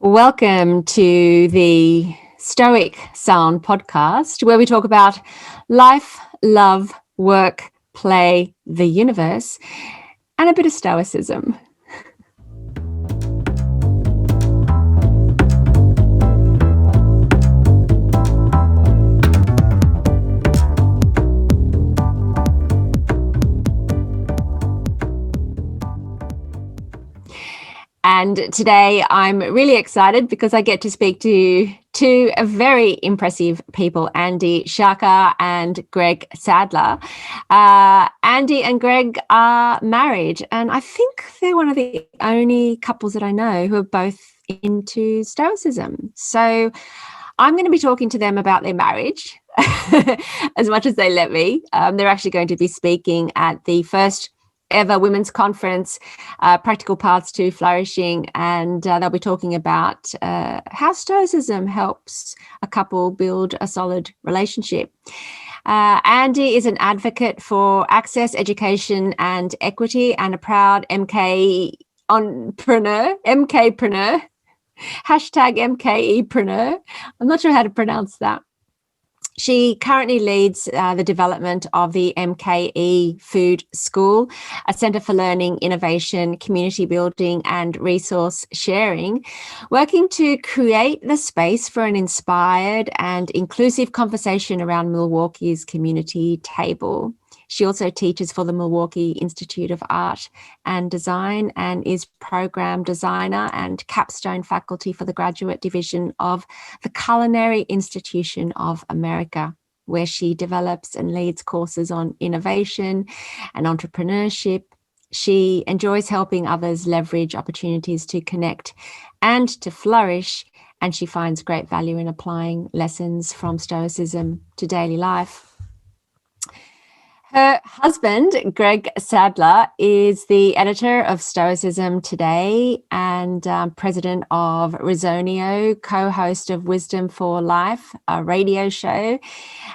Welcome to the Stoic Salon podcast, where we talk about life, love, work, play, the universe, and a bit of Stoicism. And today I'm really excited because I get to speak to two very impressive people, Andi Sciacca and Greg Sadler. Andi and Greg are married, and I think they're one of the only couples that I know who are both into Stoicism. So I'm going to be talking to them about their marriage as much as they let me. They're actually going to be speaking at the first ever women's conference, Practical Paths to Flourishing, and they'll be talking about how Stoicism helps a couple build a solid relationship. Andi is an advocate for access, education, and equity, and a proud MKpreneur, hashtag MKEpreneur. I'm not sure how to pronounce that. She currently leads the development of the MKE Food School, a centre for learning, innovation, community building and resource sharing, working to create the space for an inspired and inclusive conversation around Milwaukee's community table. She also teaches for the Milwaukee Institute of Art and Design and is program designer and capstone faculty for the graduate division of the Culinary Institution of America, where she develops and leads courses on innovation and entrepreneurship. She enjoys helping others leverage opportunities to connect and to flourish, and she finds great value in applying lessons from Stoicism to daily life. Her husband, Greg Sadler, is the editor of Stoicism Today and president of ReasonIO, co-host of Wisdom for Life, a radio show.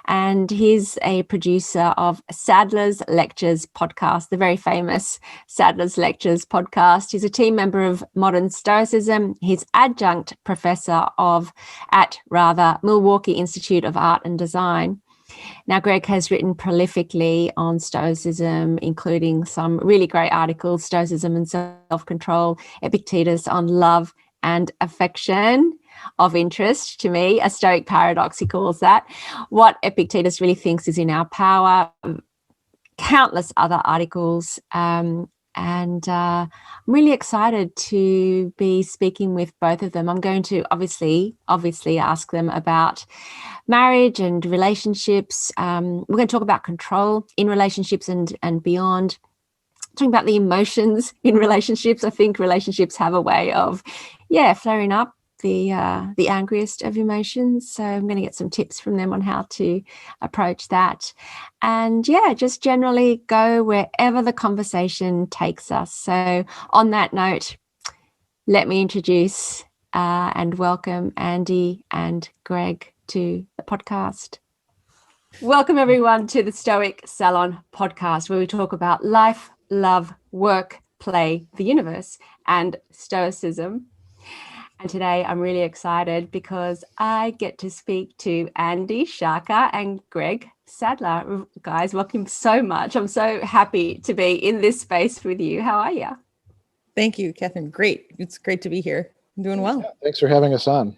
And he's a producer of Sadler's Lectures podcast, the very famous Sadler's Lectures podcast. He's a team member of Modern Stoicism. He's adjunct professor at Milwaukee Institute of Art and Design. Now, Greg has written prolifically on Stoicism, including some really great articles, Stoicism and Self-Control, Epictetus on love and affection, of interest to me, a Stoic Paradox, he calls that, What Epictetus Really Thinks is in Our Power, countless other articles. And I'm really excited to be speaking with both of them. I'm going to obviously ask them about marriage and relationships. We're going to talk about control in relationships and beyond. Talking about the emotions in relationships. I think relationships have a way of, flaring up the angriest of emotions. So I'm going to get some tips from them on how to approach that. And just generally go wherever the conversation takes us. So on that note, let me introduce and welcome Andi and Greg to the podcast. Welcome everyone to the Stoic Salon podcast, where we talk about life, love, work, play, the universe, and Stoicism. And today I'm really excited because I get to speak to Andi Sciacca and Greg Sadler. Guys, welcome so much. I'm so happy to be in this space with you. How are you? Thank you, Kathryn. Great. It's great to be here. I'm doing well. Yeah, thanks for having us on.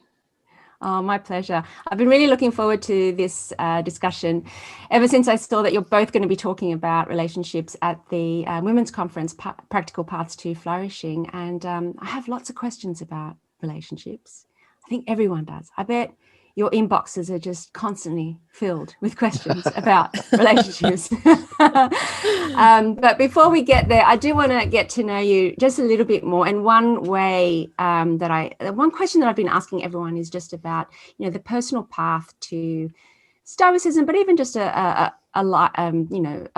Oh, my pleasure. I've been really looking forward to this discussion ever since I saw that you're both going to be talking about relationships at the Women's Conference, Practical Paths to Flourishing. And I have lots of questions about relationships. I think everyone does. I bet your inboxes are just constantly filled with questions about relationships. But before we get there, I do want to get to know you just a little bit more. And one way one question that I've been asking everyone is just about, the personal path to Stoicism, but even just a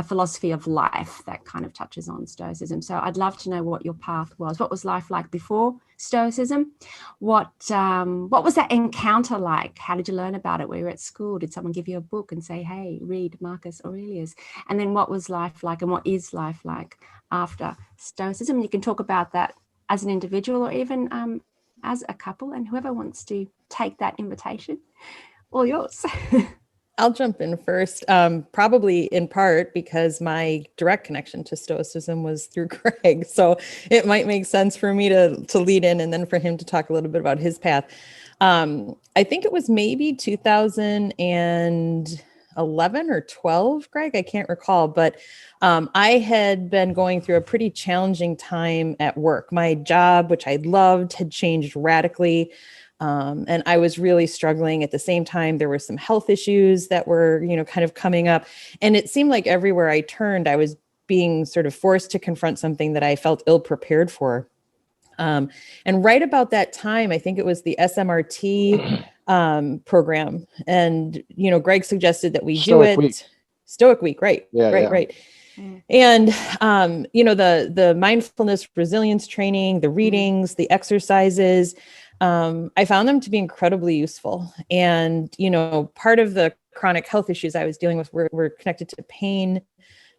philosophy of life that kind of touches on Stoicism. So I'd love to know what your path was. What was life like before Stoicism? What was that encounter like? How did you learn about it? Were you at school? Did someone give you a book and say, hey, read Marcus Aurelius? And then what was life like, and what is life like after Stoicism? You can talk about that as an individual or even as a couple. And whoever wants to take that invitation, all yours. I'll jump in first, probably in part because my direct connection to Stoicism was through Greg. So it might make sense for me to lead in and then for him to talk a little bit about his path. I think it was maybe 2011 or 12, Greg, I can't recall, but I had been going through a pretty challenging time at work. My job, which I loved, had changed radically. And I was really struggling. At the same time, there were some health issues that were, kind of coming up. And it seemed like everywhere I turned, I was being sort of forced to confront something that I felt ill prepared for. And right about that time, I think it was the SMRT program. And, Greg suggested that we do it. Week. Stoic Week, right. Yeah, right. And, the mindfulness resilience training, the readings, the exercises, I found them to be incredibly useful. And, part of the chronic health issues I was dealing with were connected to pain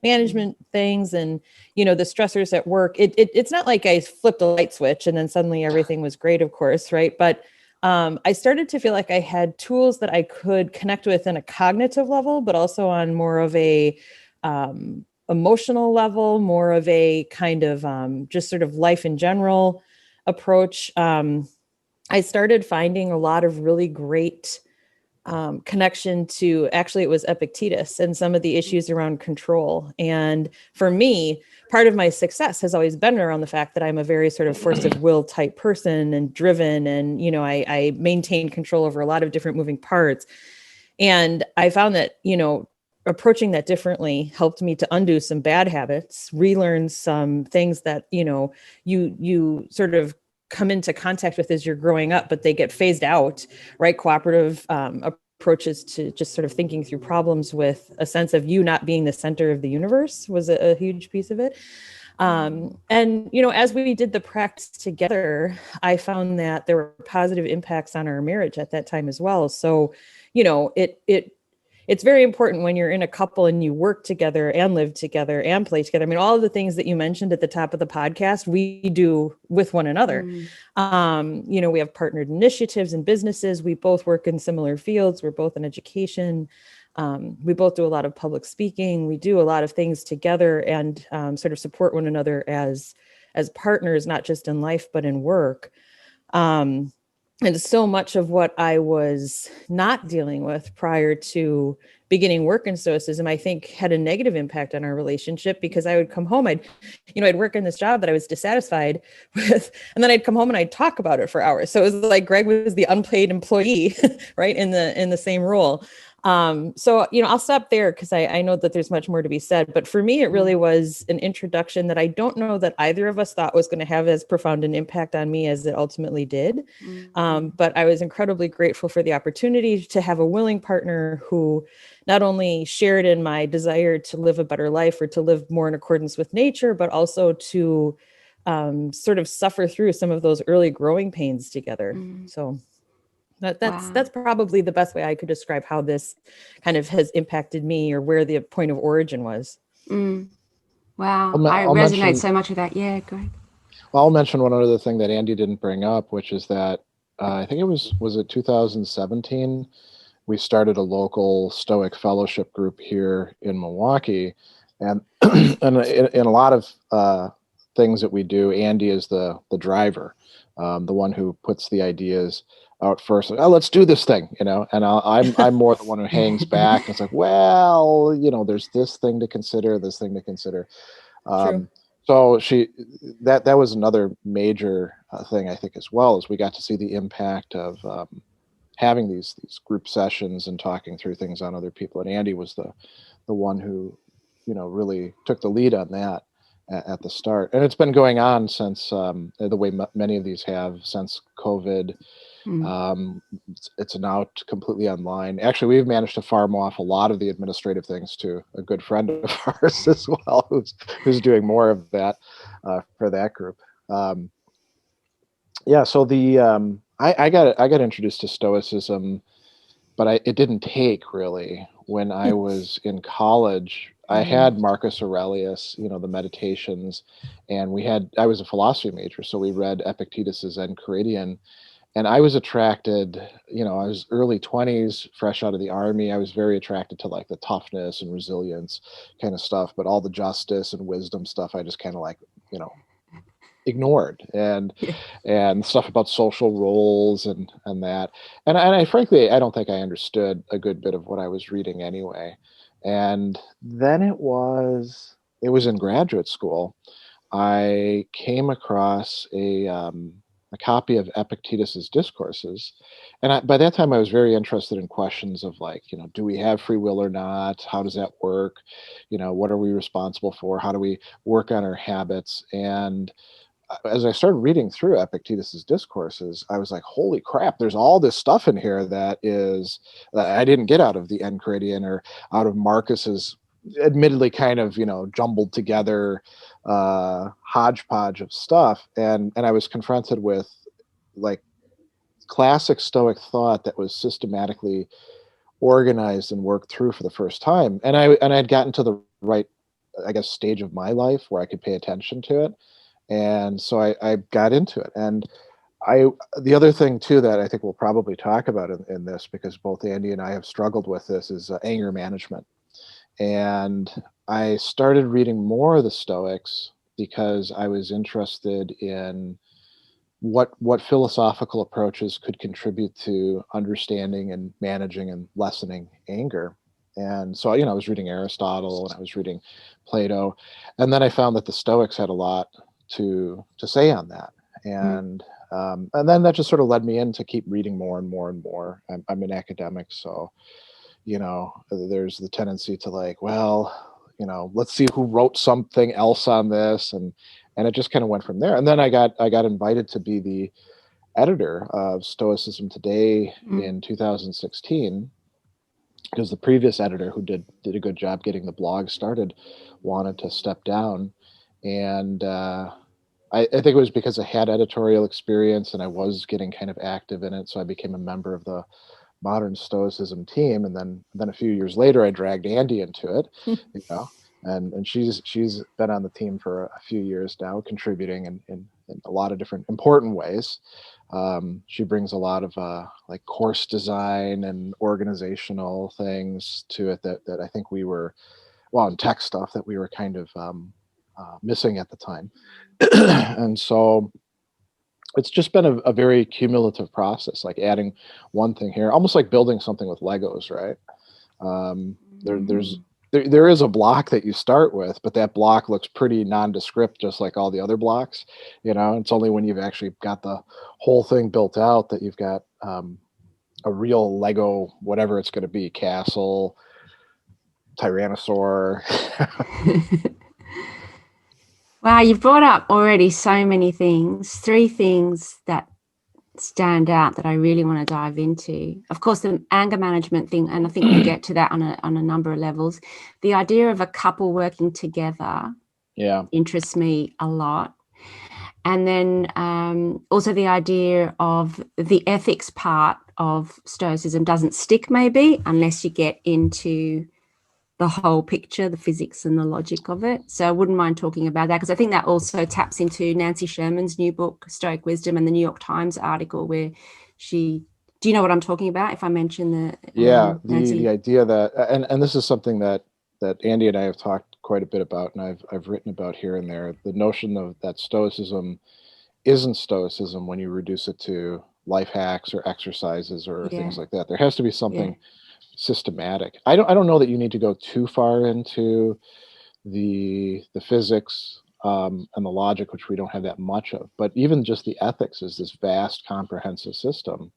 management things and, the stressors at work. It's not like I flipped a light switch and then suddenly everything was great, of course, right? But I started to feel like I had tools that I could connect with in a cognitive level, but also on more of a emotional level, more of a kind of just sort of life in general approach. I started finding a lot of really great connection to, actually, it was Epictetus and some of the issues around control. And for me, part of my success has always been around the fact that I'm a very sort of force of will type person and driven. And, I maintain control over a lot of different moving parts. And I found that, approaching that differently helped me to undo some bad habits, relearn some things that, you sort of come into contact with as you're growing up, but they get phased out, right? Cooperative approaches to just sort of thinking through problems with a sense of you not being the center of the universe was a huge piece of it. And, as we did the practice together, I found that there were positive impacts on our marriage at that time as well. So, it's very important when you're in a couple and you work together and live together and play together. I mean, all of the things that you mentioned at the top of the podcast, we do with one another. We have partnered initiatives and businesses. We both work in similar fields. We're both in education. We both do a lot of public speaking. We do a lot of things together and sort of support one another as partners, not just in life, but in work. And so much of what I was not dealing with prior to beginning work in Stoicism, I think had a negative impact on our relationship because I would come home, I'd work in this job that I was dissatisfied with, and then I'd come home and I'd talk about it for hours. So it was like Greg was the unpaid employee, right, in the same role. So, I'll stop there because I know that there's much more to be said. But for me, it really was an introduction that I don't know that either of us thought was going to have as profound an impact on me as it ultimately did. But I was incredibly grateful for the opportunity to have a willing partner who not only shared in my desire to live a better life or to live more in accordance with nature, but also to sort of suffer through some of those early growing pains together. So that's probably the best way I could describe how this kind of has impacted me or where the point of origin was. Wow. I resonate so much with that. Yeah, Greg. Well, I'll mention one other thing that Andi didn't bring up, which is that I think was it 2017? We started a local Stoic fellowship group here in Milwaukee. And, and in a lot of things that we do, Andi is the driver, the one who puts the ideas out first. Like, oh, let's do this thing, and I'm more the one who hangs back. And it's like, well, there's this thing to consider, this thing to consider. So that was another major thing, I think, as well, as we got to see the impact of having these group sessions and talking through things on other people. And Andi was the one who, really took the lead on that at the start. And it's been going on since the way many of these have since COVID. It's now completely online. Actually, we've managed to farm off a lot of the administrative things to a good friend of ours as well, who's doing more of that for that group. So I got introduced to Stoicism, but it didn't take really. When I was in college, I had Marcus Aurelius, the Meditations, and I was a philosophy major, so we read Epictetus's Enchiridion, and I was attracted, I was early 20s, fresh out of the army. I was very attracted to like the toughness and resilience kind of stuff, but all the justice and wisdom stuff, I just kind of like, ignored, and stuff about social roles and that. And I frankly, I don't think I understood a good bit of what I was reading anyway. And then it was in graduate school. I came across a copy of Epictetus's Discourses, and by that time I was very interested in questions of like, do we have free will or not? How does that work? What are we responsible for? How do we work on our habits? And as I started reading through Epictetus's Discourses, I was like, holy crap, there's all this stuff in here that I didn't get out of the Enchiridion or out of Marcus's admittedly kind of, jumbled together hodgepodge of stuff. And I was confronted with like classic Stoic thought that was systematically organized and worked through for the first time. And I had gotten to the right, I guess, stage of my life where I could pay attention to it. And so I got into it. And the other thing too that I think we'll probably talk about in this, because both Andi and I have struggled with this, is anger management. And I started reading more of the Stoics because I was interested in what philosophical approaches could contribute to understanding and managing and lessening anger. And so, I was reading Aristotle and I was reading Plato, and then I found that the Stoics had a lot to say on that, and then that just sort of led me in to keep reading more and more and more. I'm an academic, so there's the tendency to like, well, let's see who wrote something else on this, and it just kind of went from there. And then I got invited to be the editor of Stoicism Today in 2016, because the previous editor, who did a good job getting the blog started, wanted to step down. And I think it was because I had editorial experience and I was getting kind of active in it. So I became a member of the Modern Stoicism team. And then a few years later, I dragged Andi into it, and she's been on the team for a few years now, contributing in a lot of different important ways. She brings a lot of like course design and organizational things to it that I think we were, and tech stuff that we were kind of missing at the time. And so it's just been a very cumulative process, like adding one thing here, almost like building something with Legos, right? There is a block that you start with, but that block looks pretty nondescript, just like all the other blocks. It's only when you've actually got the whole thing built out that you've got a real Lego, whatever it's going to be, castle, tyrannosaur. Wow, you've brought up already so many things. 3 things that stand out that I really want to dive into. Of course, the anger management thing, and I think we'll get to that on a number of levels. The idea of a couple working together interests me a lot. And then also the idea of the ethics part of Stoicism doesn't stick maybe unless you get into the whole picture, the physics and the logic of it. So I wouldn't mind talking about that, because I think that also taps into Nancy Sherman's new book, Stoic Wisdom, and the New York Times article where do you know what I'm talking about if I mention the the idea that, and this is something that Andi and I have talked quite a bit about, and I've written about here and there, the notion of that Stoicism isn't Stoicism when you reduce it to life hacks or exercises or things like that. There has to be something systematic. I don't know that you need to go too far into the physics and the logic, which we don't have that much of, but even just the ethics is this vast comprehensive system.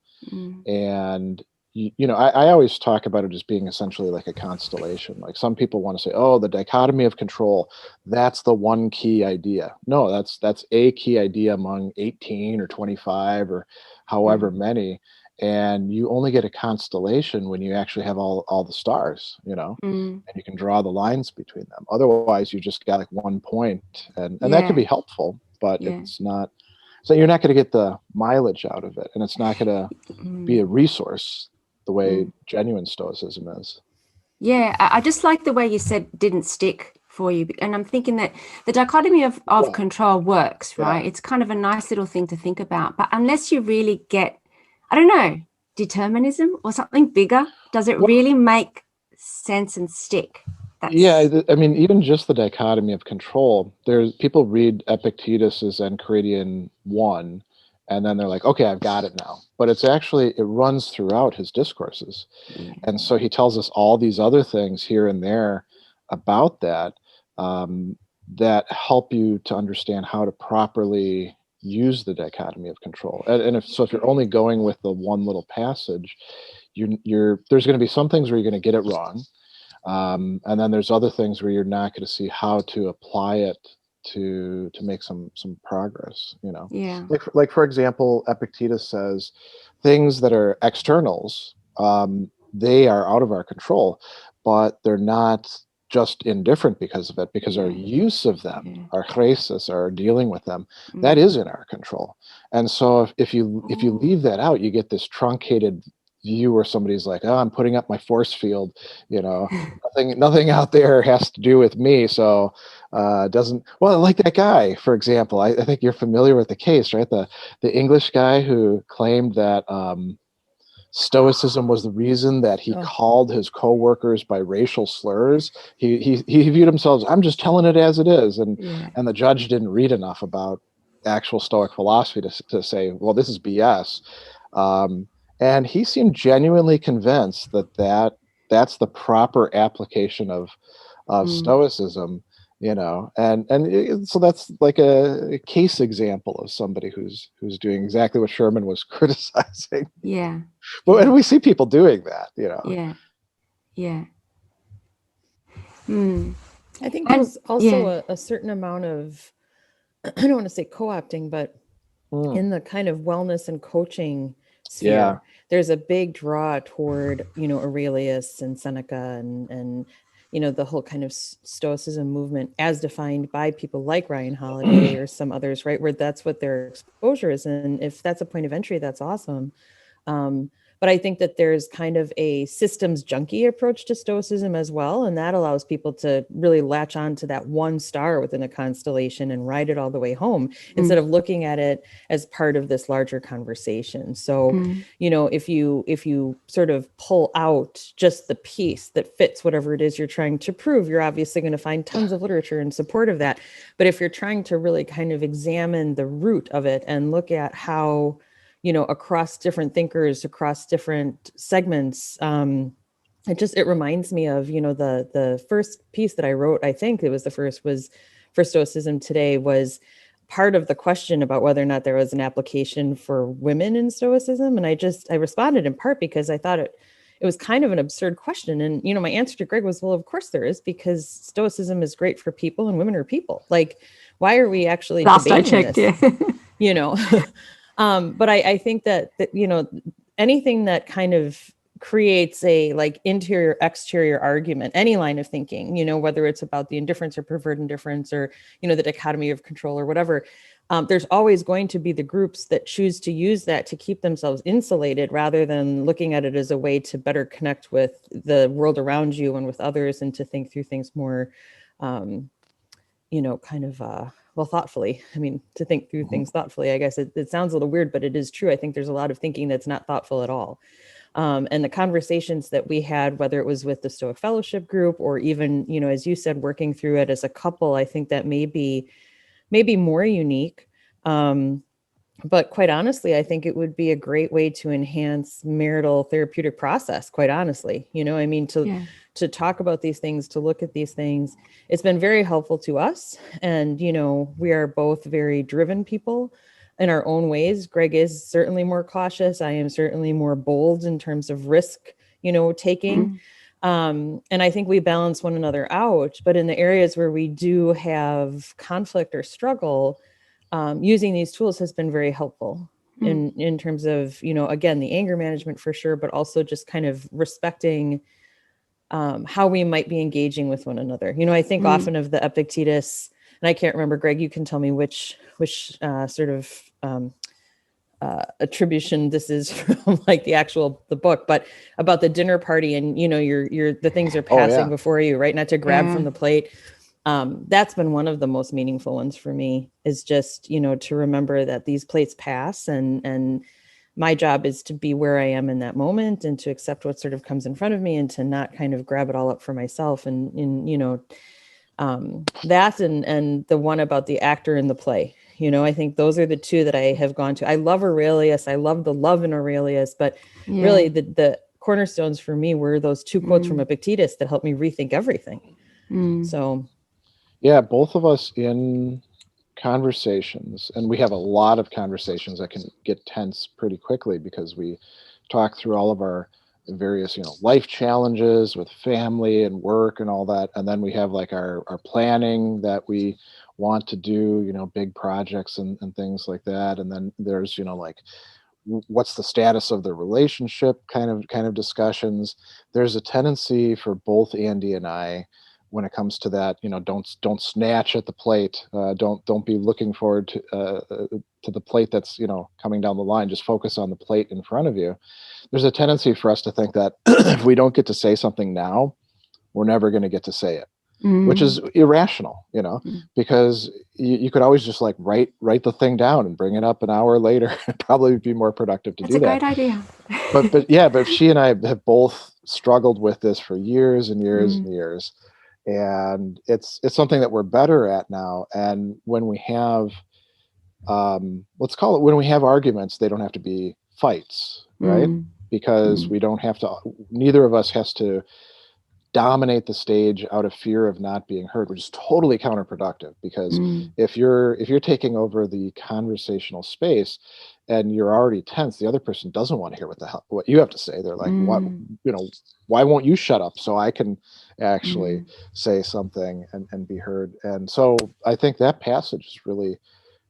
And I always talk about it as being essentially like a constellation. Like some people want to say, oh, the dichotomy of control, that's the one key idea. No, that's a key idea among 18 or 25 or however many. And you only get a constellation when you actually have all the stars, and you can draw the lines between them. Otherwise, you just got like one point, and that can be helpful, but it's not. So you're not going to get the mileage out of it, and it's not going to be a resource the way genuine Stoicism is. Yeah, I just like the way you said didn't stick for you. And I'm thinking that the dichotomy of control works, right? It's kind of a nice little thing to think about. But unless you really get, I don't know, determinism or something bigger, does it really make sense and stick? I mean, even just the dichotomy of control, there's people read Epictetus's Enchiridion 1, and then they're like, okay, I've got it now. But it's actually, it runs throughout his discourses. Yeah. And so he tells us all these other things here and there about that, that help you to understand how to properly use the dichotomy of control. And if you're only going with the one little passage, there's going to be some things where you're going to get it wrong. And then there's other things where you're not going to see how to apply it to make some progress, you know. Yeah. Like for example, Epictetus says things that are externals, they are out of our control, but they're not just indifferent because of it, because our use of them, our chresis, our dealing with them, that is in our control. And so if you leave that out, you get this truncated view where somebody's like, oh, I'm putting up my force field, you know, nothing out there has to do with me. So like that guy, for example, I think you're familiar with the case, right? The English guy who claimed that Stoicism was the reason that he called his coworkers by racial slurs. He viewed himself as, I'm just telling it as it is. And the judge didn't read enough about actual Stoic philosophy to say, well, this is BS. And he seemed genuinely convinced that that's the proper application of Stoicism, you know, so that's like a case example of somebody who's doing exactly what Sherman was criticizing. Yeah. Well, and we see people doing that, you know. Yeah. Yeah. I think there's also a certain amount of, I don't want to say co-opting, but in the kind of wellness and coaching sphere, there's a big draw toward, you know, Aurelius and Seneca and you know, the whole kind of Stoicism movement as defined by people like Ryan Holiday or some others, right? Where that's what their exposure is. And if that's a point of entry, that's awesome. But I think that there's kind of a systems junkie approach to Stoicism as well. And that allows people to really latch on to that one star within a constellation and ride it all the way home instead of looking at it as part of this larger conversation. So, you know, if you sort of pull out just the piece that fits whatever it is you're trying to prove, you're obviously going to find tons of literature in support of that. But if you're trying to really kind of examine the root of it and look at how, you know, across different thinkers, across different segments, it reminds me of, you know, the first piece that I wrote, I think it was the first, was for Stoicism Today, was part of the question about whether or not there was an application for women in Stoicism. And I responded in part because I thought it was kind of an absurd question. And, you know, my answer to Greg was, well, of course there is, because Stoicism is great for people and women are people. Like, why are we actually debating this? You know? But I think that, you know, anything that kind of creates a like interior exterior argument, any line of thinking, you know, whether it's about the indifference or preferred indifference or, you know, the dichotomy of control or whatever, there's always going to be the groups that choose to use that to keep themselves insulated rather than looking at it as a way to better connect with the world around you and with others and to think through things more, you know, kind of, well, thoughtfully. I mean, to think through things thoughtfully, I guess it sounds a little weird, but it is true. I think there's a lot of thinking that's not thoughtful at all. And the conversations that we had, whether it was with the Stoic Fellowship group or even, you know, as you said, working through it as a couple, I think that may be more unique. But quite honestly, I think it would be a great way to enhance marital therapeutic process, quite honestly. You know, I mean, to talk about these things, to look at these things, it's been very helpful to us. And, you know, we are both very driven people in our own ways. Greg is certainly more cautious. I am certainly more bold in terms of risk, you know, taking. And I think we balance one another out. But in the areas where we do have conflict or struggle, using these tools has been very helpful in terms of, you know, again, the anger management for sure, but also just kind of respecting how we might be engaging with one another. You know, I think often of the Epictetus, and I can't remember, Greg, you can tell me which sort of attribution this is from like the book, but about the dinner party and, the things are passing before you, right? Not to grab from the plate. That's been one of the most meaningful ones for me, is just, to remember that these plates pass, and my job is to be where I am in that moment and to accept what sort of comes in front of me and to not kind of grab it all up for myself. And that and the one about the actor in the play, I think those are the two that I have gone to. I love Aurelius. I love the love in Aurelius, but really the cornerstones for me were those two quotes from Epictetus that helped me rethink everything. So. Yeah, both of us in conversations, and we have a lot of conversations that can get tense pretty quickly because we talk through all of our various, life challenges with family and work and all that. And then we have like our planning that we want to do, big projects and things like that. And then there's, like, what's the status of the relationship kind of discussions. There's a tendency for both Andi and I, when it comes to that, don't snatch at the plate. Don't be looking forward to the plate that's, coming down the line. Just focus on the plate in front of you. There's a tendency for us to think that if we don't get to say something now, we're never going to get to say it, which is irrational, because you could always just like write the thing down and bring it up an hour later. It'd probably be more productive to do that. That's a great idea. but she and I have both struggled with this for years and years and years. And it's something that we're better at now. And when we have, when we have arguments, they don't have to be fights, right? Because we don't have to, neither of us has to dominate the stage out of fear of not being heard, which is totally counterproductive. Because if you're taking over the conversational space and you're already tense, the other person doesn't want to hear what you have to say. They're like, what, why won't you shut up so I can actually say something and be heard? And so I think that passage is really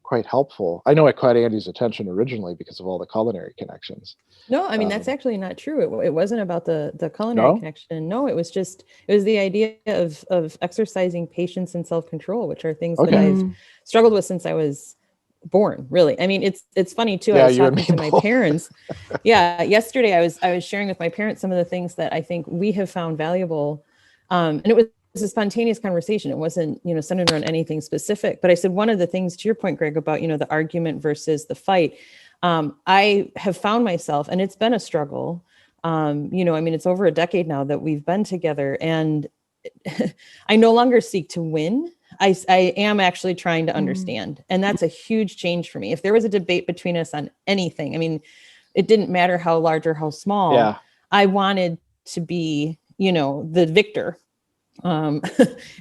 quite helpful. I know it caught Andi's attention originally because of all the culinary connections. No, I mean, that's actually not true. It wasn't about the culinary connection. No, it was the idea of exercising patience and self-control, which are things that I've struggled with since I was born, really. I mean, it's funny too. I was talking to my parents. Yesterday I was sharing with my parents some of the things that I think we have found valuable. And it was a spontaneous conversation. It wasn't, centered around anything specific. But I said, one of the things, to your point, Greg, about, the argument versus the fight, I have found myself, and it's been a struggle. It's over a decade now that we've been together, and I no longer seek to win. I am actually trying to understand. And that's a huge change for me. If there was a debate between us on anything, I mean, it didn't matter how large or how small. Yeah. I wanted to be, the victor. And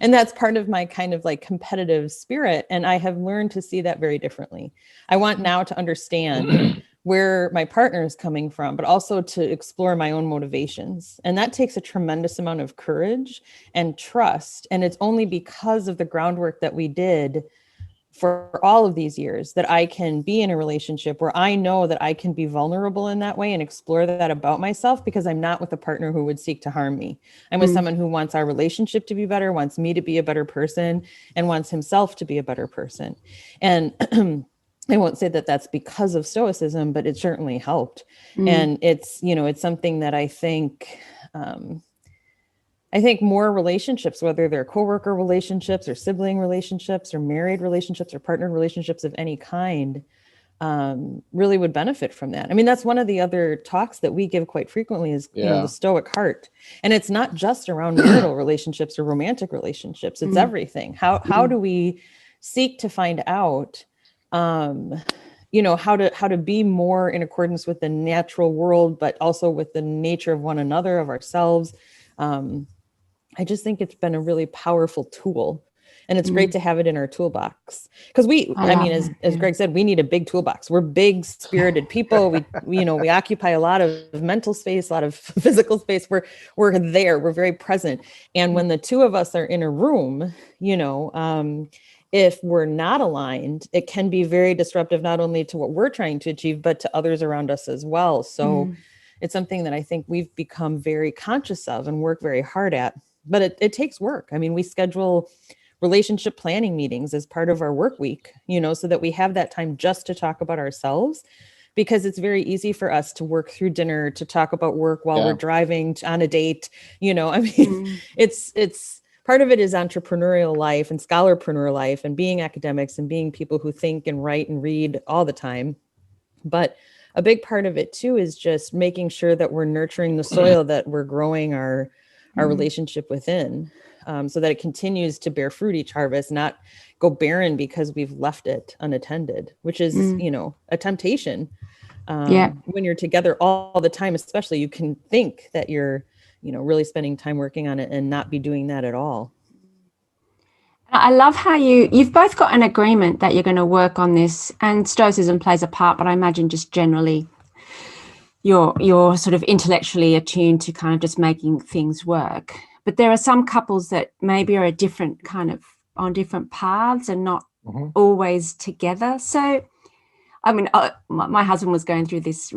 that's part of my kind of like competitive spirit. And I have learned to see that very differently. I want now to understand where my partner is coming from, but also to explore my own motivations. And that takes a tremendous amount of courage and trust. And it's only because of the groundwork that we did for all of these years that I can be in a relationship where I know that I can be vulnerable in that way and explore that about myself, because I'm not with a partner who would seek to harm me. I'm with someone who wants our relationship to be better, wants me to be a better person, and wants himself to be a better person. And I won't say that that's because of Stoicism, but it certainly helped. And it's, it's something that I think more relationships, whether they're coworker relationships or sibling relationships or married relationships or partnered relationships of any kind, really would benefit from that. I mean, that's one of the other talks that we give quite frequently is, the Stoic heart. And it's not just around marital relationships or romantic relationships. It's everything. How do we seek to find out, how to be more in accordance with the natural world, but also with the nature of one another, of ourselves. I just think it's been a really powerful tool, and it's great to have it in our toolbox, because as Greg said, we need a big toolbox. We're big spirited people. We occupy a lot of mental space, a lot of physical space. We're there, we're very present. And when the two of us are in a room, if we're not aligned, it can be very disruptive, not only to what we're trying to achieve, but to others around us as well. So it's something that I think we've become very conscious of and work very hard at. But it takes work. I mean, we schedule relationship planning meetings as part of our work week, so that we have that time just to talk about ourselves, because it's very easy for us to work through dinner, to talk about work while we're driving on a date. You know, I mean, it's part of it is entrepreneurial life and scholarpreneur life and being academics and being people who think and write and read all the time. But a big part of it too is just making sure that we're nurturing the soil that we're growing our relationship within, so that it continues to bear fruit each harvest, not go barren because we've left it unattended, which is, you know, a temptation. When you're together all the time, especially, you can think that you're, you know, really spending time working on it and not be doing that at all. I love how you've both got an agreement that you're going to work on this, and Stoicism plays a part, but I imagine just generally you're sort of intellectually attuned to kind of just making things work. But there are some couples that maybe are a different kind of on different paths and not always together. So, I mean, my husband was going through this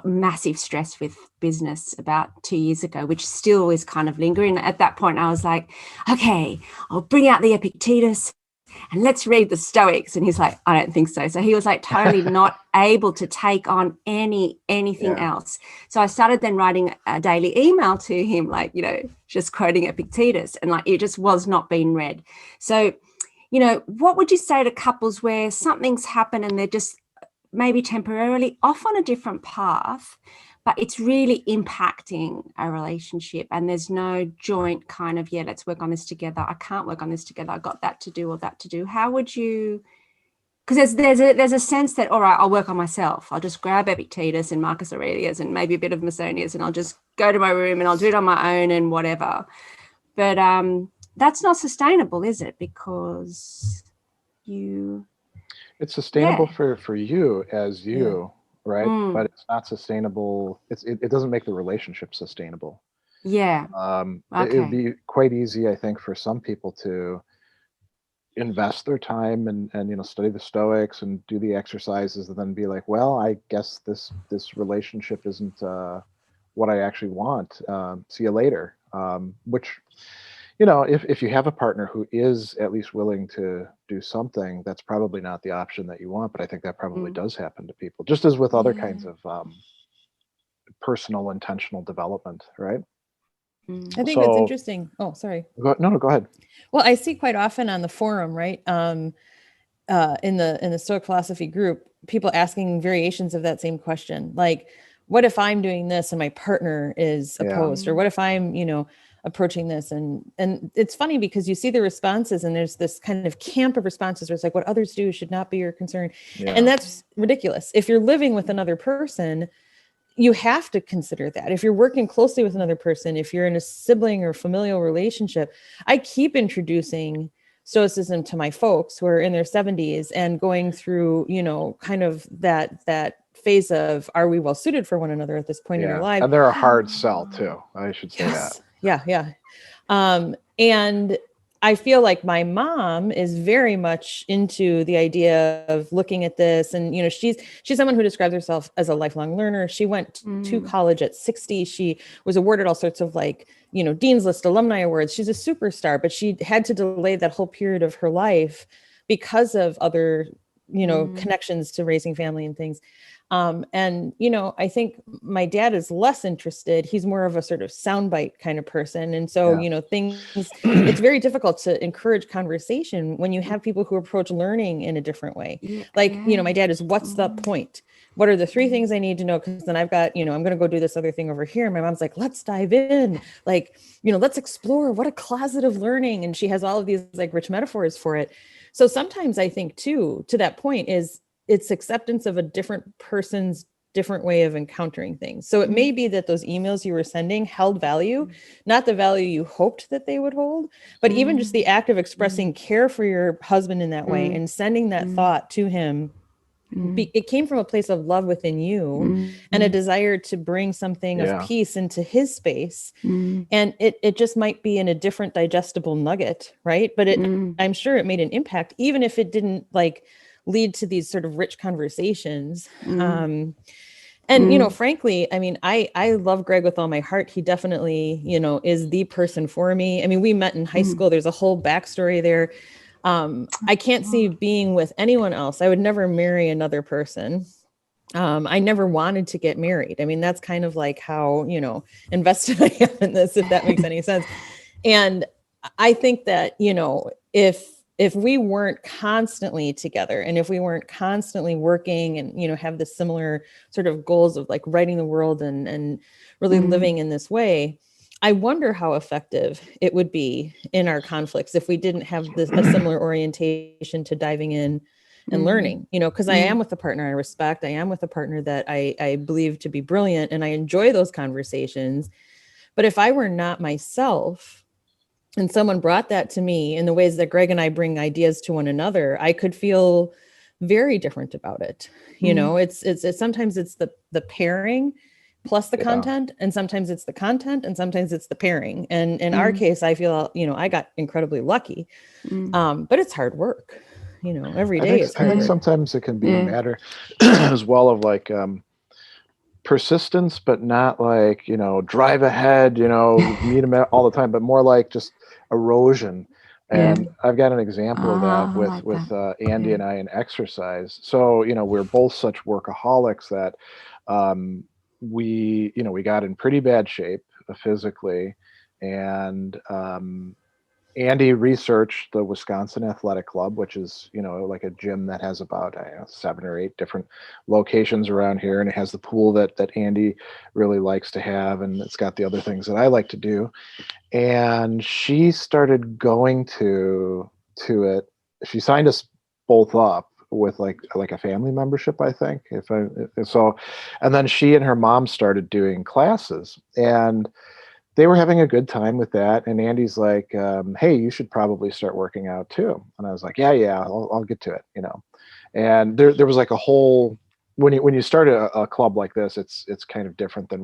massive stress with business about 2 years ago, which still is kind of lingering. At that point, I was like, okay, I'll bring out the Epictetus and let's read the Stoics. And he's like, I don't think so. So he was like totally not able to take on anything else. So I started then writing a daily email to him, like, you know, just quoting Epictetus, and like it just was not being read. So, you know, what would you say to couples where something's happened and they're just maybe temporarily off on a different path, but it's really impacting a relationship and there's no joint kind of, let's work on this together. I can't work on this together. I got that to do or that to do. How would you, because there's a sense that, all right, I'll work on myself. I'll just grab Epictetus and Marcus Aurelius and maybe a bit of Musonius and I'll just go to my room and I'll do it on my own and whatever. But that's not sustainable, is it? Because it's sustainable for you as you, right? But it's not sustainable. It doesn't make the relationship sustainable. It would be quite easy, I think, for some people to invest their time and you know, study the Stoics and do the exercises and then be like, well, I guess this relationship isn't what I actually want. See you later. Which, you know, if you have a partner who is at least willing to do something, that's probably not the option that you want. But I think that probably does happen to people, just as with other kinds of personal intentional development, right? I think it's interesting. Oh, sorry. No, go ahead. Well, I see quite often on the forum, right, in the Stoic philosophy group, people asking variations of that same question, like, what if I'm doing this and my partner is opposed, or what if I'm, you know, approaching this, and it's funny because you see the responses and there's this kind of camp of responses where it's like, what others do should not be your concern. And that's ridiculous. If you're living with another person, you have to consider that. If you're working closely with another person, if you're in a sibling or familial relationship, I keep introducing Stoicism to my folks who are in their 70s and going through, you know, kind of that phase of, are we well suited for one another at this point in our life? And they're a hard sell too. I should say that. Yeah. And I feel like my mom is very much into the idea of looking at this. And, you know, she's someone who describes herself as a lifelong learner. She went to college at 60. She was awarded all sorts of, like, you know, Dean's List alumni awards. She's a superstar, but she had to delay that whole period of her life because of other, you know, connections to raising family and things. And, you know, I think my dad is less interested. He's more of a sort of soundbite kind of person. And so, you know, it's very difficult to encourage conversation when you have people who approach learning in a different way. Like, you know, my dad is, what's the point? What are the 3 things I need to know? Because then I've got, you know, I'm going to go do this other thing over here. And my mom's like, let's dive in. Like, you know, let's explore. What a closet of learning. And she has all of these like rich metaphors for it. So sometimes I think too, to that point, is it's acceptance of a different person's different way of encountering things. So it may be that those emails you were sending held value, not the value you hoped that they would hold, but even just the act of expressing care for your husband in that way and sending that thought to him. It came from a place of love within you and a desire to bring something of peace into his space. And it just might be in a different digestible nugget, right? But I'm sure it made an impact, even if it didn't like lead to these sort of rich conversations. And, you know, frankly, I mean, I love Greg with all my heart. He definitely, you know, is the person for me. I mean, we met in high school. There's a whole backstory there. I can't see being with anyone else. I would never marry another person. I never wanted to get married. I mean, that's kind of like how, invested I am in this, if that makes any sense. And I think that, if we weren't constantly together, and if we weren't constantly working and, have the similar sort of goals of like righting the world and really living in this way, I wonder how effective it would be in our conflicts if we didn't have a similar orientation to diving in and learning, because I am with a partner I respect. I am with a partner that I believe to be brilliant, and I enjoy those conversations. But if I were not myself and someone brought that to me in the ways that Greg and I bring ideas to one another, I could feel very different about it. It's sometimes it's the pairing plus the content, and sometimes it's the content, and sometimes it's the pairing. And in our case, I feel, I got incredibly lucky, but it's hard work. Every day is hard I think work. sometimes it can be a matter as well of like persistence, but not like, drive ahead, meet them all the time, but more like just erosion. And I've got an example of that with Andi and I in exercise. So, we're both such workaholics that we got in pretty bad shape physically. And Andi researched the Wisconsin Athletic Club, which is, like a gym that has about 7 or 8 different locations around here. And it has the pool that Andi really likes to have. And it's got the other things that I like to do. And she started going to it. She signed us both up with like a family membership, I think. And then she and her mom started doing classes, and they were having a good time with that. And Andy's like, hey, you should probably start working out too. And I was like, yeah, I'll get to it, And there was like a whole, when you start a club like this, it's kind of different than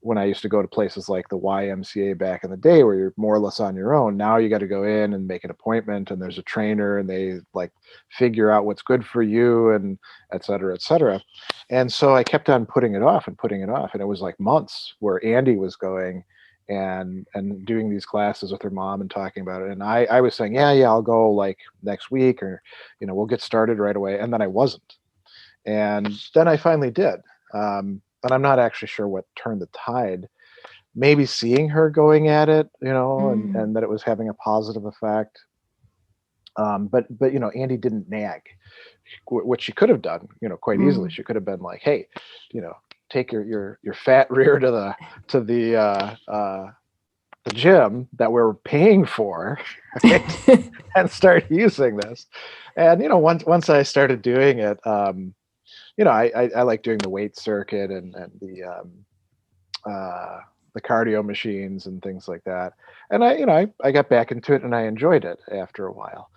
when I used to go to places like the YMCA back in the day, where you're more or less on your own. Now you got to go in and make an appointment, and there's a trainer, and they like figure out what's good for you, and et cetera, et cetera. And so I kept on putting it off. And it was like months where Andi was going and doing these classes with her mom and talking about it. And I was saying, yeah, I'll go like next week, or, we'll get started right away. And then I wasn't. And then I finally did. And I'm not actually sure what turned the tide. Maybe seeing her going at it, and that it was having a positive effect. But Andi didn't nag, which she could have done, quite easily. She could have been like, hey, take your fat rear to the gym that we're paying for, right? And start using this. And once I started doing it, I like doing the weight circuit and the cardio machines and things like that. And I got back into it, and I enjoyed it after a while,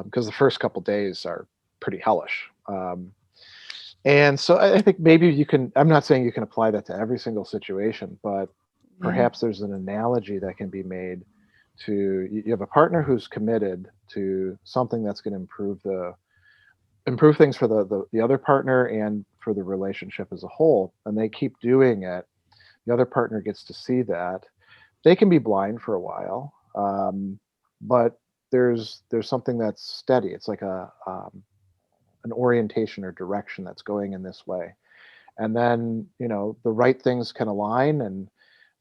because the first couple days are pretty hellish. And so I think maybe I'm not saying you can apply that to every single situation, but perhaps there's an analogy that can be made to, you have a partner who's committed to something that's going to improve things for the other partner and for the relationship as a whole, and they keep doing it. The other partner gets to see that. They can be blind for a while, but there's something that's steady. It's like an orientation or direction that's going in this way, and then the right things can align,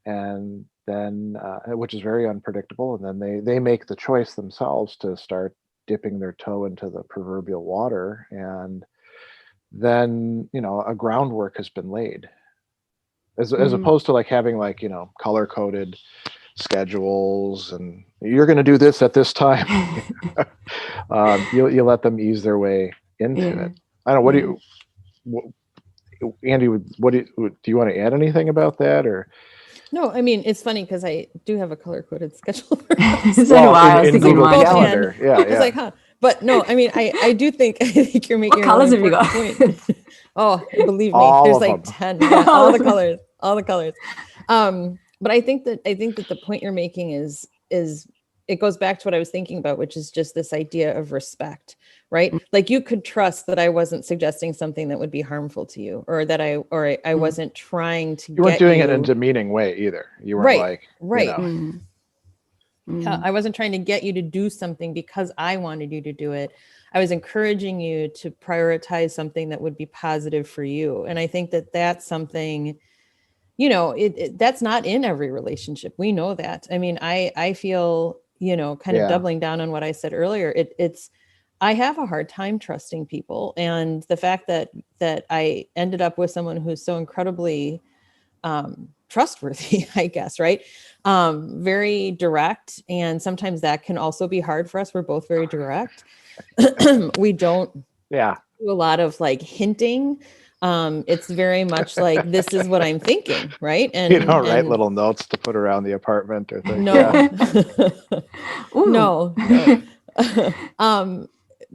and then which is very unpredictable, and then they make the choice themselves to start dipping their toe into the proverbial water, and then a groundwork has been laid, as opposed to like having like color coded schedules, and you're going to do this at this time. You let them ease their way into it. I don't know. Andi, do you want to add anything about that, or? No, I mean, it's funny because I do have a color-coded schedule. In Google Calendar. Yeah. It's like, huh? But no, I mean, I think you're making what colors have you got? Point. Oh, believe me, all there's like them. 10. Yeah, all the colors. But I think that the point you're making is it goes back to what I was thinking about, which is just this idea of respect, right? Like you could trust that I wasn't suggesting something that would be harmful to you, or that I wasn't trying to. You weren't doing it in a demeaning way either. You weren't Yeah, I wasn't trying to get you to do something because I wanted you to do it. I was encouraging you to prioritize something that would be positive for you. And I think that that's something, you know, that's not in every relationship. We know that. I mean, I feel, you know, kind of doubling down on what I said earlier. I have a hard time trusting people. And the fact that I ended up with someone who's so incredibly trustworthy, I guess, right? Very direct. And sometimes that can also be hard for us. We're both very direct. We don't do a lot of like hinting. It's very much like, this is what I'm thinking, right? And you don't write little notes to put around the apartment or things. No.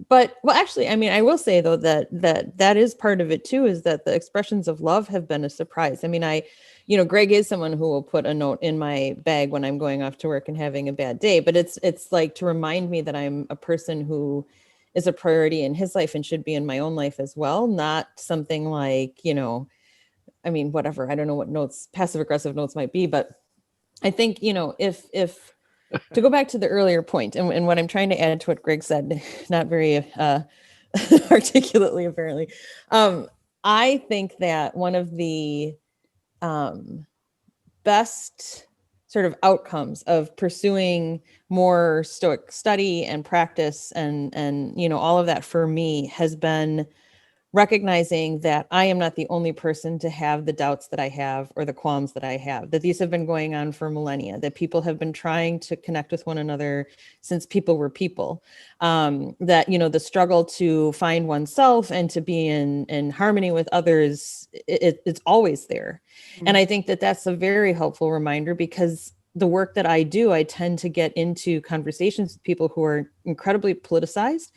But well, actually, I mean, I will say though that is part of it too, is that the expressions of love have been a surprise. I mean, you know, Greg is someone who will put a note in my bag when I'm going off to work and having a bad day, but it's like to remind me that I'm a person who is a priority in his life and should be in my own life as well. Not something like, you know, I mean, whatever, I don't know what notes, passive aggressive notes might be, but I think, you know, if to go back to the earlier point and what I'm trying to add to what Greg said, not very articulately, apparently. I think that one of the best sort of outcomes of pursuing more Stoic study and practice and you know, all of that for me has been recognizing that I am not the only person to have the doubts that I have or the qualms that I have, that these have been going on for millennia, that people have been trying to connect with one another since people were people, that, you know, the struggle to find oneself and to be in harmony with others, it's always there. Mm-hmm. And I think that that's a very helpful reminder, because the work that I do, I tend to get into conversations with people who are incredibly politicized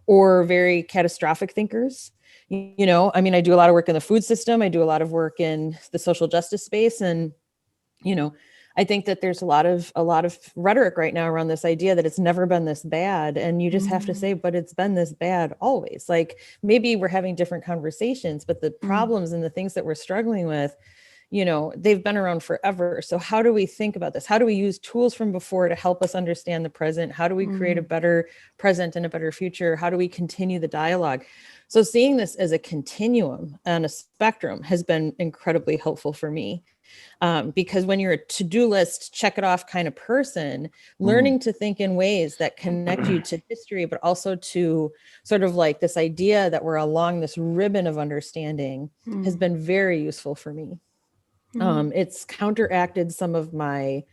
or very catastrophic thinkers. You know, I mean, I do a lot of work in the food system. I do a lot of work in the social justice space. And, you know, I think that there's a lot of rhetoric right now around this idea that it's never been this bad. And you just have to say, but it's been this bad always. Like, maybe we're having different conversations, but the problems and the things that we're struggling with, you know, they've been around forever. So how do we think about this? How do we use tools from before to help us understand the present? How do we create a better present and a better future? How do we continue the dialogue? So seeing this as a continuum and a spectrum has been incredibly helpful for me. Because when you're a to-do list, check it off kind of person, learning to think in ways that connect you to history, but also to sort of like this idea that we're along this ribbon of understanding has been very useful for me. It's counteracted some of my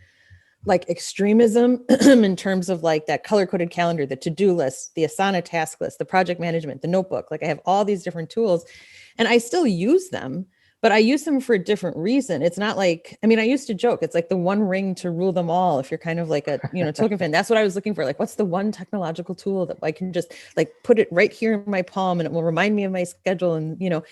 like extremism in terms of like that color-coded calendar, the to-do list, the Asana task list, the project management, the notebook. Like, I have all these different tools and I still use them, but I use them for a different reason. It's not like, I mean, I used to joke, it's like the one ring to rule them all. If you're kind of like a, you know, Tolkien fan, that's what I was looking for. Like, what's the one technological tool that I can just like put it right here in my palm and it will remind me of my schedule? And, you know,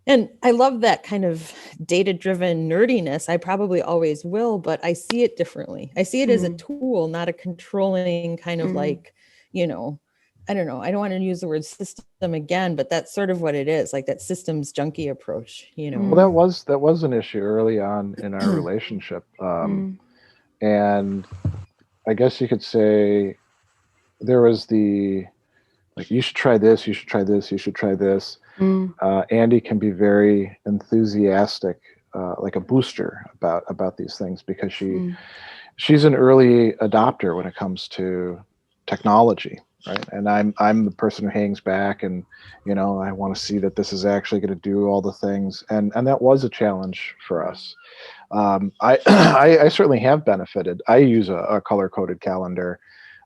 and I love that kind of data-driven nerdiness. I probably always will, but I see it differently. I see it as a tool, not a controlling kind of like, you know, I don't know. I don't want to use the word system again, but that's sort of what it is, like that systems junkie approach, you know. Well, that was an issue early on in our relationship. And I guess you could say there was the, like, you should try this, you should try this, you should try this. Andi can be very enthusiastic, like a booster about these things, because she's an early adopter when it comes to technology, right? And I'm the person who hangs back, and, you know, I want to see that this is actually going to do all the things, and that was a challenge for us. I certainly have benefited. I use a color-coded calendar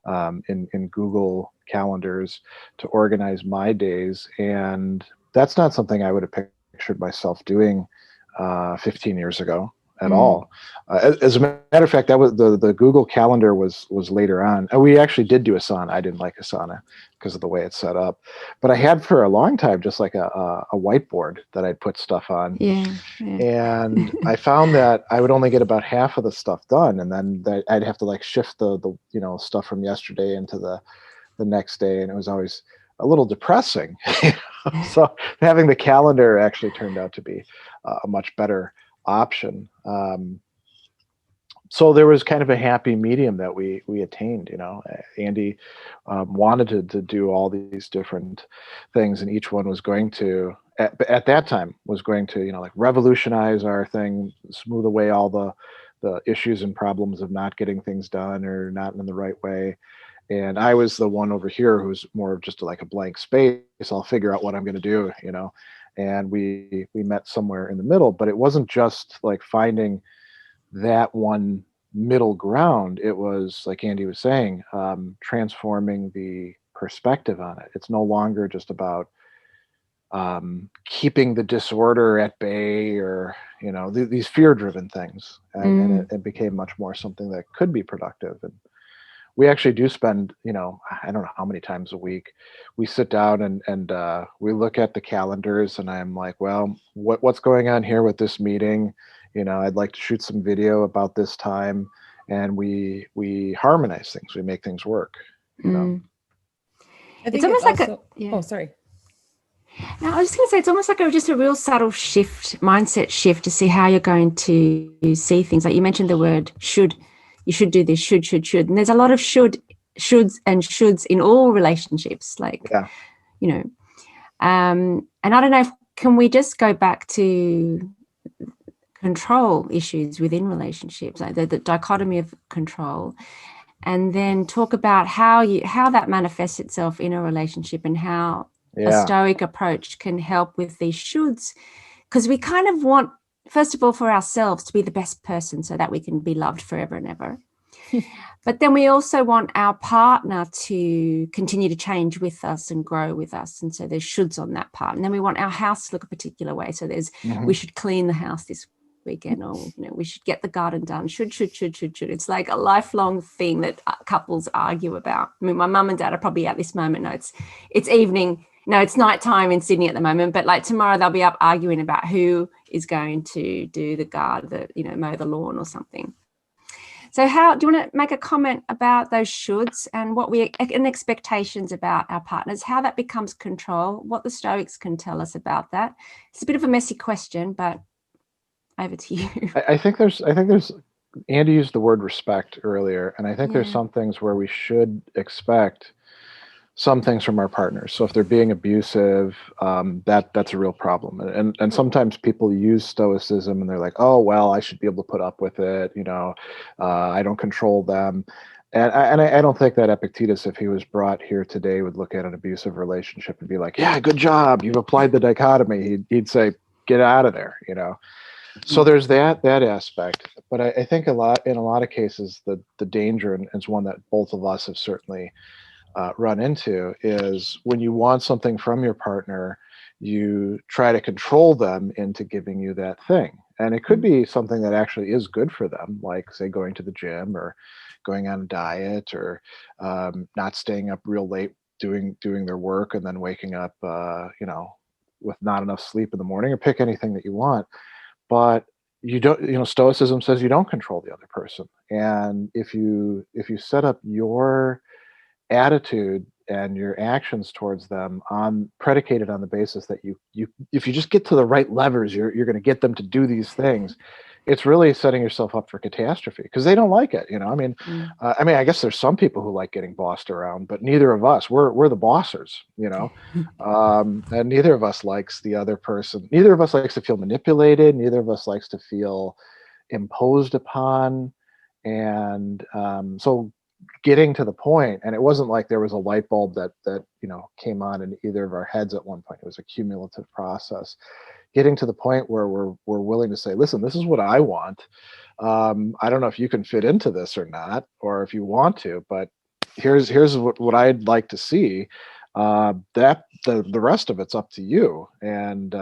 in Google Calendars to organize my days, and that's not something I would have pictured myself doing 15 years ago at all. As a matter of fact, that was the Google Calendar was later on. And we actually did do Asana. I didn't like Asana because of the way it's set up, but I had for a long time just like a whiteboard that I'd put stuff on. And I found that I would only get about half of the stuff done, and then I'd have to like shift the you know, stuff from yesterday into the next day, and it was always a little depressing. So having the calendar actually turned out to be a much better option. So there was kind of a happy medium that we attained. Andi wanted to do all these different things, and each one was going to at that time was going to like revolutionize our thing, smooth away all the issues and problems of not getting things done or not in the right way. And I was the one over here who's more of just like a blank space. I'll figure out what I'm going to do, and we met somewhere in the middle. But it wasn't just like finding that one middle ground. It was, like Andi was saying, transforming the perspective on it. It's no longer just about keeping the disorder at bay, or these fear-driven things, and it became much more something that could be productive. And we actually do spend, I don't know how many times a week we sit down and we look at the calendars, and I'm like, well, what's going on here with this meeting? I'd like to shoot some video about this time, and we harmonize things. We make things work. I think it's almost also, like yeah. Oh, sorry. No, I was just going to say, it's almost like just a real subtle shift, mindset shift, to see how you're going to see things. Like you mentioned the word should. You should do this, should. And there's a lot of shoulds and shoulds in all relationships. Like, and I don't know, can we just go back to control issues within relationships, like the dichotomy of control, and then talk about how that manifests itself in a relationship, and how a Stoic approach can help with these shoulds, because we kind of want, first of all, for ourselves to be the best person so that we can be loved forever and ever. But then we also want our partner to continue to change with us and grow with us. And so there's shoulds on that part. And then we want our house to look a particular way. So there's, we should clean the house this weekend, or, we should get the garden done. Should. It's like a lifelong thing that couples argue about. I mean, my mum and dad are probably at this moment. No, it's evening. No, it's nighttime in Sydney at the moment, but like tomorrow they'll be up arguing about who is going to do the garden, mow the lawn or something. So do you want to make a comment about those shoulds and and expectations about our partners, how that becomes control, what the Stoics can tell us about that? It's a bit of a messy question, but over to you. I think there's Andi used the word respect earlier, and I think there's some things where we should expect some things from our partners. So if they're being abusive, that's a real problem. And sometimes people use Stoicism and they're like, oh, well, I should be able to put up with it. I don't control them. And I don't think that Epictetus, if he was brought here today, would look at an abusive relationship and be like, yeah, good job, you've applied the dichotomy. He'd say, get out of there, So there's that aspect. But I think in a lot of cases, the danger, and it's one that both of us have certainly run into, is when you want something from your partner, you try to control them into giving you that thing. And it could be something that actually is good for them, like say going to the gym or going on a diet, or not staying up real late doing their work and then waking up with not enough sleep in the morning, or pick anything that you want. But you don't, Stoicism says you don't control the other person. And if you set up your attitude and your actions towards them predicated on the basis that you if you just get to the right levers, you're going to get them to do these things, it's really setting yourself up for catastrophe, because they don't like it. I guess there's some people who like getting bossed around, but neither of us, we're the bossers, and neither of us likes the other person. Neither of us likes to feel manipulated. Neither of us likes to feel imposed upon. And so getting to the point, and it wasn't like there was a light bulb that came on in either of our heads at one point. It was a cumulative process. Getting to the point where we're willing to say, listen, this is what I want. I don't know if you can fit into this or not, or if you want to, but here's what I'd like to see. That the rest of it's up to you. And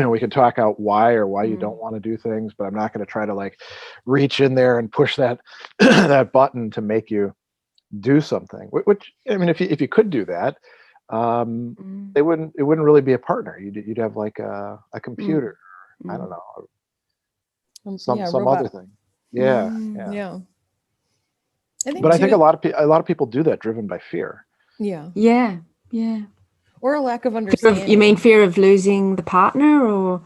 we can talk out why you don't want to do things, but I'm not going to try to like reach in there and push that that button to make you do something. Which, I mean, if you could do that, it wouldn't really be a partner. You'd have like a computer. I don't know, some other thing. Yeah. I think a lot of people do that driven by fear. Or a lack of understanding. You mean fear of losing the partner, or?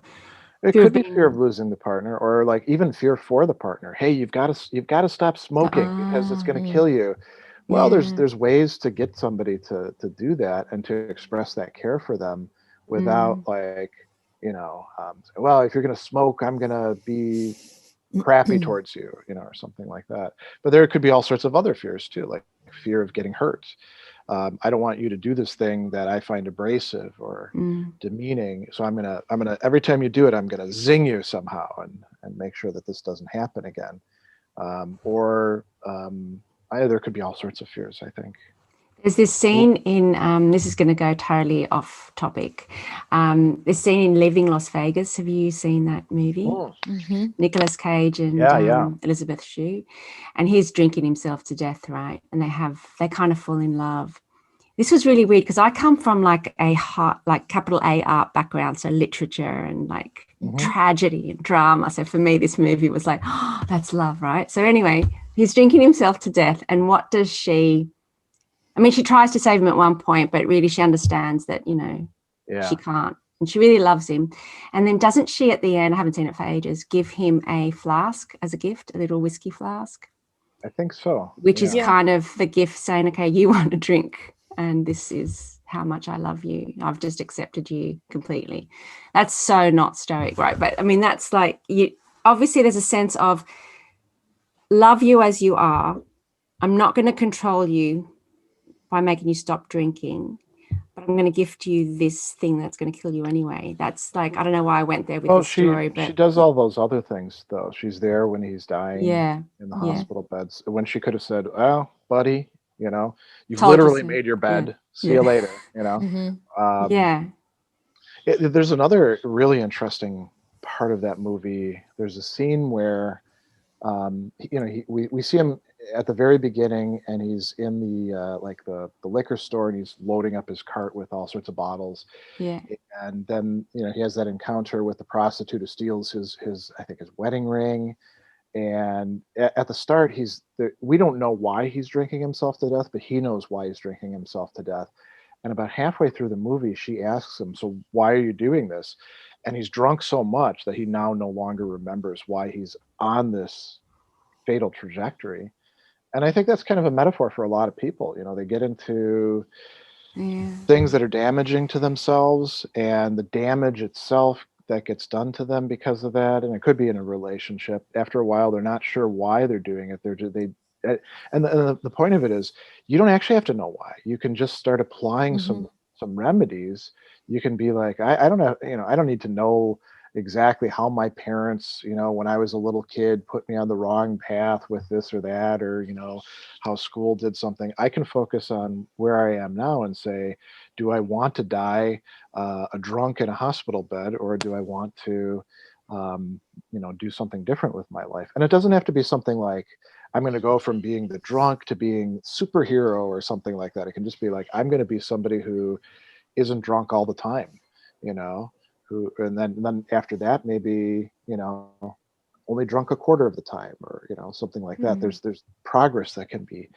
It Fear could of be fear of being, losing the partner, or like even fear for the partner. Hey, you've got to stop smoking because it's ah, going to kill you. Well, yeah. there's ways to get somebody to do that and to express that care for them without Mm, like, well, if you're going to smoke, I'm going to be crappy towards you, or something like that. But there could be all sorts of other fears too, like fear of getting hurt. I don't want you to do this thing that I find abrasive or mm. demeaning. So I'm gonna every time you do it, I'm gonna zing you somehow and make sure that this doesn't happen again. Or there could be all sorts of fears, I think. There's this scene in, this is going to go totally off topic. This scene in Leaving Las Vegas. Have you seen that movie? Mm. Mm-hmm. Nicolas Cage and Yeah. Elizabeth Shue, and he's drinking himself to death, right? And they kind of fall in love. This was really weird because I come from like like capital A art background, so literature and like Mhm. tragedy and drama. So for me, this movie was like, oh, that's love, right? So anyway, he's drinking himself to death, and what does she? I mean, she tries to save him at one point, but really she understands that, she Yeah, can't. And she really loves him. And then doesn't she at the end, I haven't seen it for ages, give him a flask as a gift, a little whiskey flask, I think so. which is Yeah. Yeah. kind of the gift saying, okay, you want a drink and this is how much I love you. I've just accepted you completely. That's so not Stoic, right? But I mean, that's like, obviously there's a sense of love you as you are. I'm not going to control you by making you stop drinking, but I'm going to gift you this thing that's going to kill you anyway. That's like, I don't know why I went there with Well, this story, she but does all those other things though. She's there when he's dying yeah, in the yeah. hospital beds. When she could have said, "Well, buddy, you've Told you literally so. made your Yeah, bed. See you yeah, later." Mm-hmm. Um, yeah. there's another really interesting part of that movie. There's a scene where we see him at the very beginning, and he's in the liquor store, and he's loading up his cart with all sorts of bottles. Yeah. And then he has that encounter with the prostitute who steals his I think his wedding ring. And at the start, we don't know why he's drinking himself to death, but he knows why he's drinking himself to death. And about halfway through the movie, she asks him, "So why are you doing this?" And he's drunk so much that he now no longer remembers why he's on this fatal trajectory. And I think that's kind of a metaphor for a lot of people. They get into Yeah. things that are damaging to themselves, and the damage itself that gets done to them because of that. And it could be in a relationship. After a while, they're not sure why they're doing it. And the point of it is, you don't actually have to know why. You can just start applying Mm-hmm. some remedies. You can be like, I don't know, I don't need to know exactly how my parents, when I was a little kid, put me on the wrong path with this or that, or how school did something. I can focus on where I am now and say, do I want to die a drunk in a hospital bed, or do I want to do something different with my life? And it doesn't have to be something like, I'm going to go from being the drunk to being superhero or something like that. It can just be like, I'm going to be somebody who isn't drunk all the time, you know, and then after that, maybe, only drunk a quarter of the time, or, something like that. Mm. There's progress that can be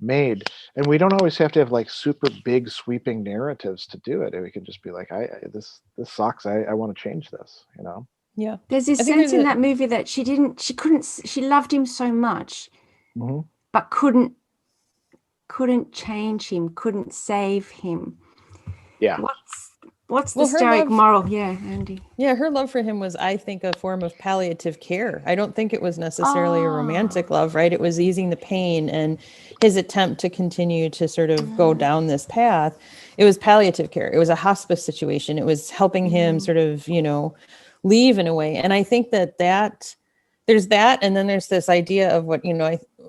made. And we don't always have to have like super big sweeping narratives to do it. We can just be like, this sucks. I want to change this, Yeah. There's this I think sense there's in that movie that she loved him so much, Mhm. but couldn't change him, couldn't save him. Yeah. What's the Well, her Stoic love, moral? Yeah, Andy. yeah, her love for him was, I think, a form of palliative care. I don't think it was necessarily a romantic love, right? It was easing the pain, and his attempt to continue to sort of go down this path. It was palliative care. It was a hospice situation. It was helping him sort of, leave in a way. And I think that there's that, and then there's this idea of what,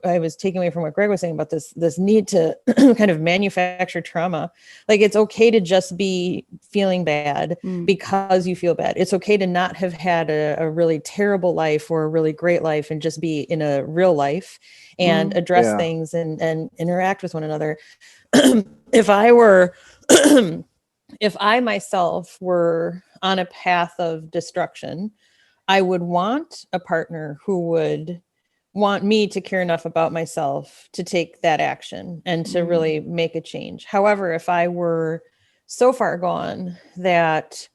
I was taking away from what Greg was saying about this need to kind of manufacture trauma. Like, it's okay to just be feeling bad because you feel bad. It's okay to not have had a really terrible life or a really great life and just be in a real life and address Yeah. things and interact with one another. If I myself were on a path of destruction, I would want a partner who would want me to care enough about myself to take that action and to really make a change. However, if I were so far gone that,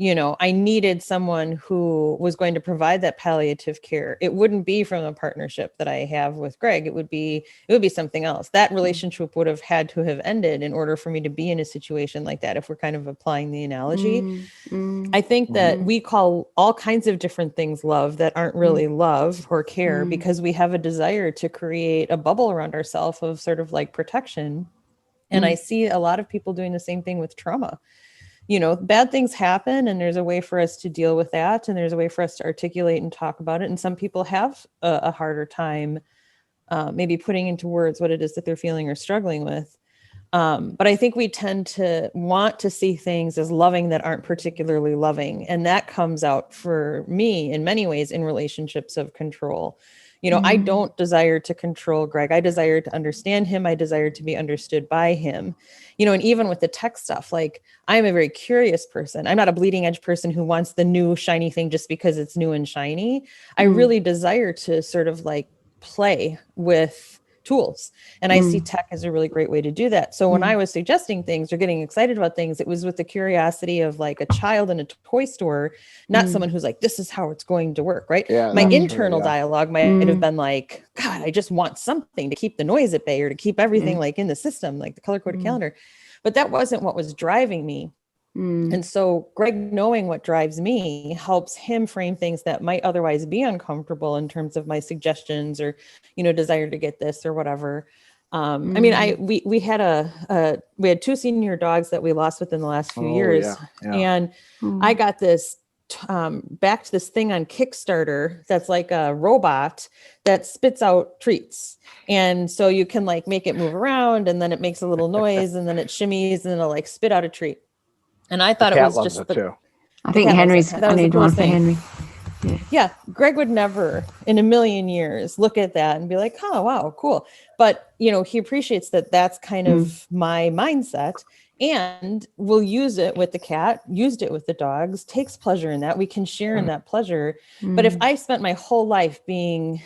I needed someone who was going to provide that palliative care. It wouldn't be from the partnership that I have with Greg. It would be something else. That relationship would have had to have ended in order for me to be in a situation like that, if we're kind of applying the analogy. I think that we call all kinds of different things love that aren't really love or care, because we have a desire to create a bubble around ourselves of sort of like protection. And I see a lot of people doing the same thing with trauma. Bad things happen, and there's a way for us to deal with that. And there's a way for us to articulate and talk about it. And some people have a harder time maybe putting into words what it is that they're feeling or struggling with. But I think we tend to want to see things as loving that aren't particularly loving. And that comes out for me in many ways in relationships of control. I don't desire to control Greg. I desire to understand him. I desire to be understood by him. And even with the tech stuff, like, I'm a very curious person. I'm not a bleeding edge person who wants the new shiny thing just because it's new and shiny. I really desire to sort of like play with tools. And I see tech as a really great way to do that. So when I was suggesting things or getting excited about things, it was with the curiosity of like a child in a toy store, not someone who's like, this is how it's going to work, right? Yeah, my internal dialogue might have been like, God, I just want something to keep the noise at bay or to keep everything like in the system, like the color-coded calendar. But that wasn't what was driving me. And so Greg, knowing what drives me, helps him frame things that might otherwise be uncomfortable in terms of my suggestions or, desire to get this or whatever. I mean, we had we had 2 senior dogs that we lost within the last few years. And I got this backed this thing on Kickstarter that's like a robot that spits out treats. And so you can like make it move around, and then it makes a little noise, and then it shimmies, and it'll like spit out a treat. And I thought it was just too. I think Henry's, I need one for Henry. Yeah. Greg would never in a million years look at that and be like, oh, wow, cool. But, he appreciates that that's kind of my mindset, and will use it with the cat, used it with the dogs, takes pleasure in that. We can share in that pleasure. But if I spent my whole life being,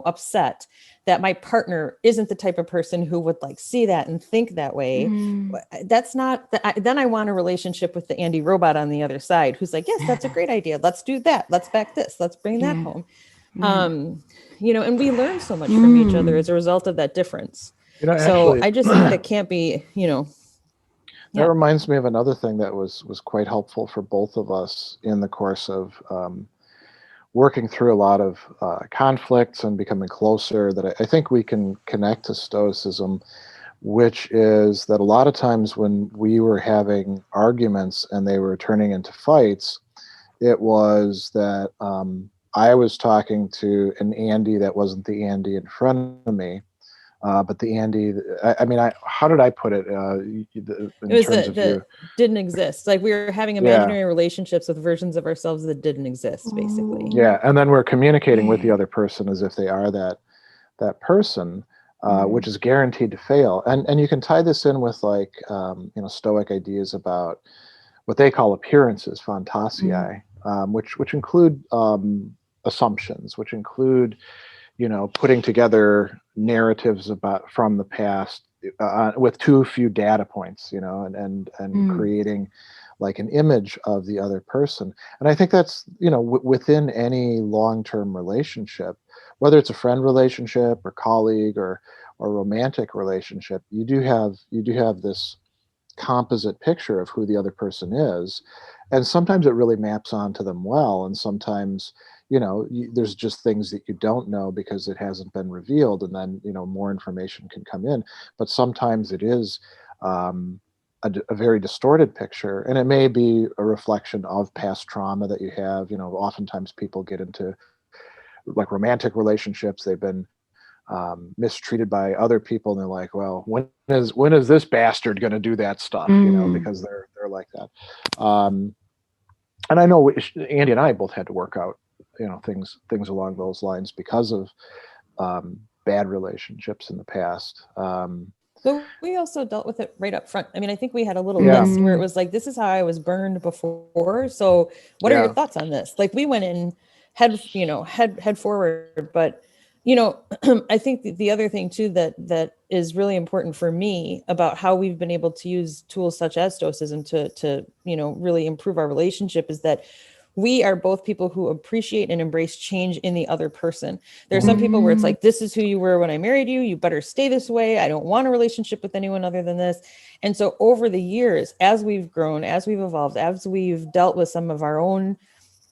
upset that my partner isn't the type of person who would like see that and think that way, that's not, then I want a relationship with the Andi robot on the other side, who's like, yes, that's a great idea. Let's do that. Let's back this. Let's bring that home. And we learn so much from each other as a result of that difference. So actually, I just think that can't be, That reminds me of another thing that was quite helpful for both of us in the course of working through a lot of conflicts and becoming closer, that I think we can connect to Stoicism, which is that a lot of times when we were having arguments and they were turning into fights, it was that I was talking to an Andi that wasn't the Andi in front of me. But the Andi, how did I put it? Didn't exist. Like we were having imaginary relationships with versions of ourselves that didn't exist, basically. Yeah, and then we're communicating with the other person as if they are that person, which is guaranteed to fail. And you can tie this in with like Stoic ideas about what they call appearances, fantasiae, which include assumptions, which include putting together narratives from the past with too few data points, and creating like an image of the other person. And I think that's, within any long-term relationship, whether it's a friend relationship or colleague or romantic relationship, you do have this composite picture of who the other person is. And sometimes it really maps onto them well. And sometimes, there's just things that you don't know because it hasn't been revealed, and then, more information can come in. But sometimes it is a very distorted picture, and it may be a reflection of past trauma that you have. Oftentimes people get into like romantic relationships. They've been mistreated by other people, and they're like, well, when is this bastard going to do that stuff? Because they're like that. And I know Andi and I both had to work out things along those lines because of bad relationships in the past. But we also dealt with it right up front. I mean, I think we had a little list where it was like, this is how I was burned before. So what are your thoughts on this? Like we went in head forward, but I think the other thing too that is really important for me about how we've been able to use tools such as Stoicism to really improve our relationship is that we are both people who appreciate and embrace change in the other person. There are some people where it's like, this is who you were when I married you. You better stay this way. I don't want a relationship with anyone other than this. And so over the years, as we've grown, as we've evolved, as we've dealt with some of our own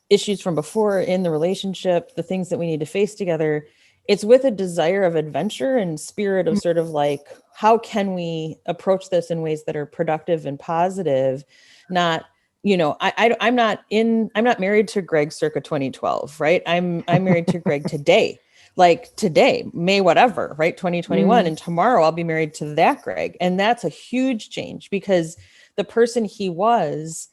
issues from before in the relationship, the things that we need to face together, it's with a desire of adventure and spirit of sort of like, how can we approach this in ways that are productive and positive? Not, I'm not married to Greg circa 2012, right? I'm married to Greg today, like today, May, whatever, right? 2021. And tomorrow I'll be married to that Greg. And that's a huge change because the person he was,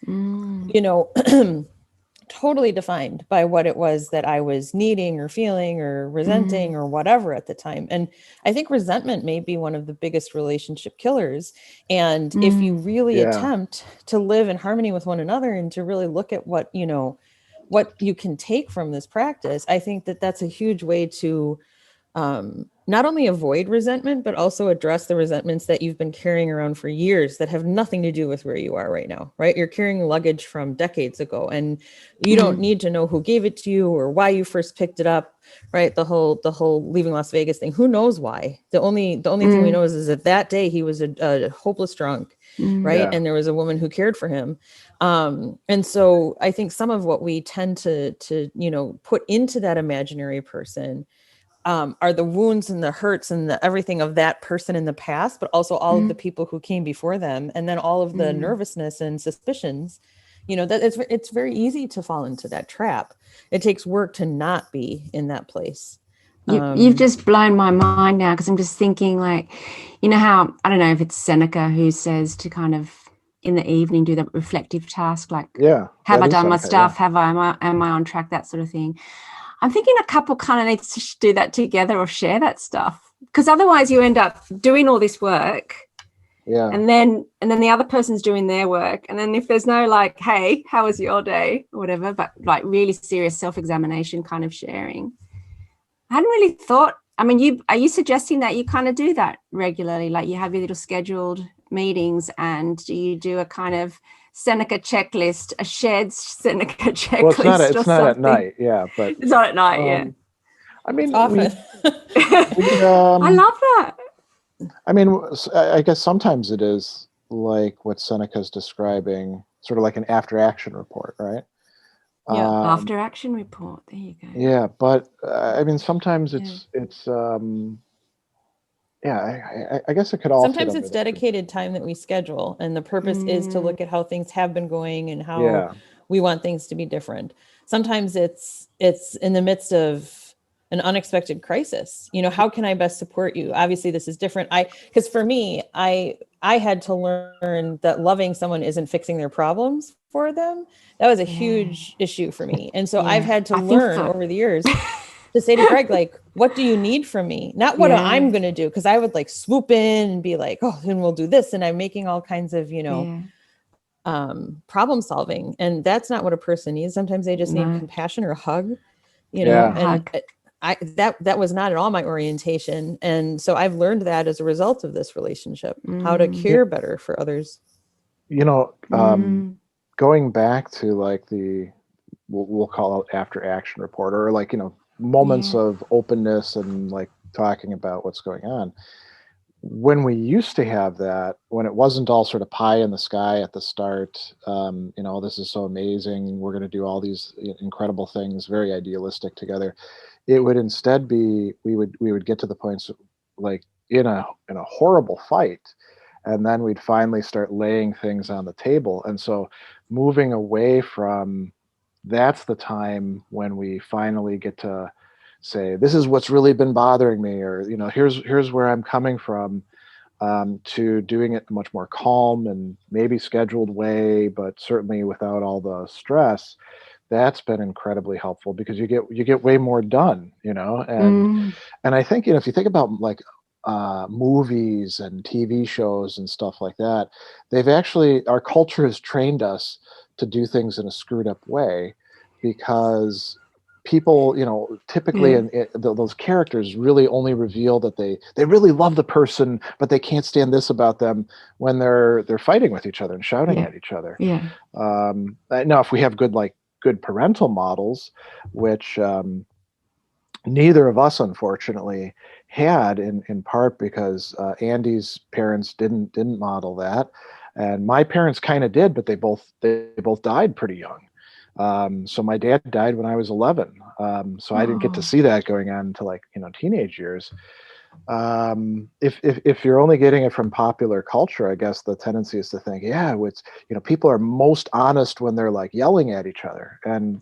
totally defined by what it was that I was needing or feeling or resenting or whatever at the time. And I think resentment may be one of the biggest relationship killers. And if you really attempt to live in harmony with one another and to really look at what you can take from this practice, I think that that's a huge way to not only avoid resentment, but also address the resentments that you've been carrying around for years that have nothing to do with where you are right now, right? You're carrying luggage from decades ago and you don't need to know who gave it to you or why you first picked it up, right? The whole leaving Las Vegas thing, who knows why? The only thing we know is that day he was a hopeless drunk, right? And there was a woman who cared for him. And so I think some of what we tend to put into that imaginary person are the wounds and the hurts and the everything of that person in the past, but also all of the people who came before them. And then all of the nervousness and suspicions, that it's very easy to fall into that trap. It takes work to not be in that place. You've just blown my mind now, because I'm just thinking, like, how, I don't know if it's Seneca who says to kind of in the evening do the reflective task, like, have I done my stuff? Am I on track? That sort of thing. I'm thinking a couple kind of needs to do that together or share that stuff, because otherwise you end up doing all this work. And then the other person's doing their work. And then if there's no like, hey, how was your day or whatever, but like really serious self-examination kind of sharing. I hadn't really thought, are you suggesting that you kind of do that regularly? Like you have your little scheduled meetings and do you do a kind of Seneca checklist, a shared Seneca checklist? Well, it's not at night, but it's not at night, often. I love that. I guess sometimes it is like what Seneca's describing, sort of like an after-action report, right? After-action report. There you go. Yeah, but sometimes it's I guess it could all. Sometimes it's dedicated time that we schedule, and the purpose is to look at how things have been going and how we want things to be different. Sometimes it's in the midst of an unexpected crisis. How can I best support you? Obviously, this is different. Because for me, I had to learn that loving someone isn't fixing their problems for them. That was a huge issue for me, and so I've had to learn over the years. To say to Greg, like, what do you need from me? Not what I'm going to do. Because I would like swoop in and be like, oh, then we'll do this. And I'm making all kinds of, problem solving. And that's not what a person needs. Sometimes they just need compassion or a hug, and that was not at all my orientation. And so I've learned that as a result of this relationship, how to care better for others. Going back to like we'll call it after action report, or like, moments of openness and like talking about what's going on. When we used to have that, when it wasn't all sort of pie in the sky at the start, this is so amazing, we're going to do all these incredible things, very idealistic together. It would instead be, we would get to the points like in a horrible fight, and then we'd finally start laying things on the table. And so moving away from, that's the time when we finally get to say, this is what's really been bothering me, or here's where I'm coming from, to doing it in a much more calm and maybe scheduled way, but certainly without all the stress. That's been incredibly helpful, because you get way more done, and I think, if you think about like movies and TV shows and stuff like that, our culture has trained us to do things in a screwed up way, because people, typically those characters really only reveal that they really love the person, but they can't stand this about them when they're fighting with each other and shouting at each other. Now, if we have good parental models, which neither of us unfortunately had, in part because Andi's parents didn't model that, and my parents kind of did, but they both died pretty young. So my dad died when I was 11. So I didn't get to see that going on until teenage years. If you're only getting it from popular culture, I guess the tendency is to think, it's, people are most honest when they're yelling at each other. And,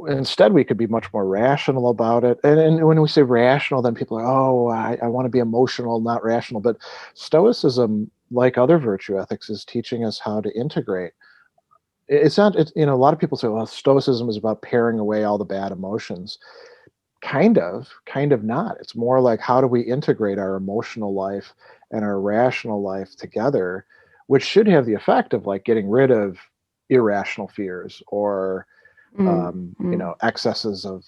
instead we could be much more rational about it. And when we say rational, then people are, I want to be emotional, not rational. But Stoicism, like other virtue ethics, is teaching us how to integrate. It's not, a lot of people say, well, Stoicism is about paring away all the bad emotions. Kind of not. It's more like, how do we integrate our emotional life and our rational life together, which should have the effect of getting rid of irrational fears or, excesses of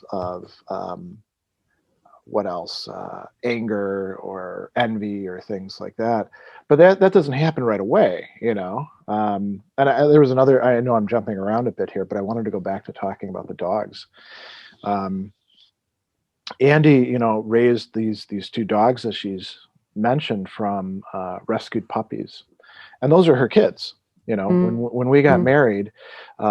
what else, anger or envy or things like that. But that doesn't happen right away, and there was another, I know I'm jumping around a bit here, but I wanted to go back to talking about the dogs. Andi, raised these two dogs, as she's mentioned, from rescued puppies, and those are her kids. When we got married, they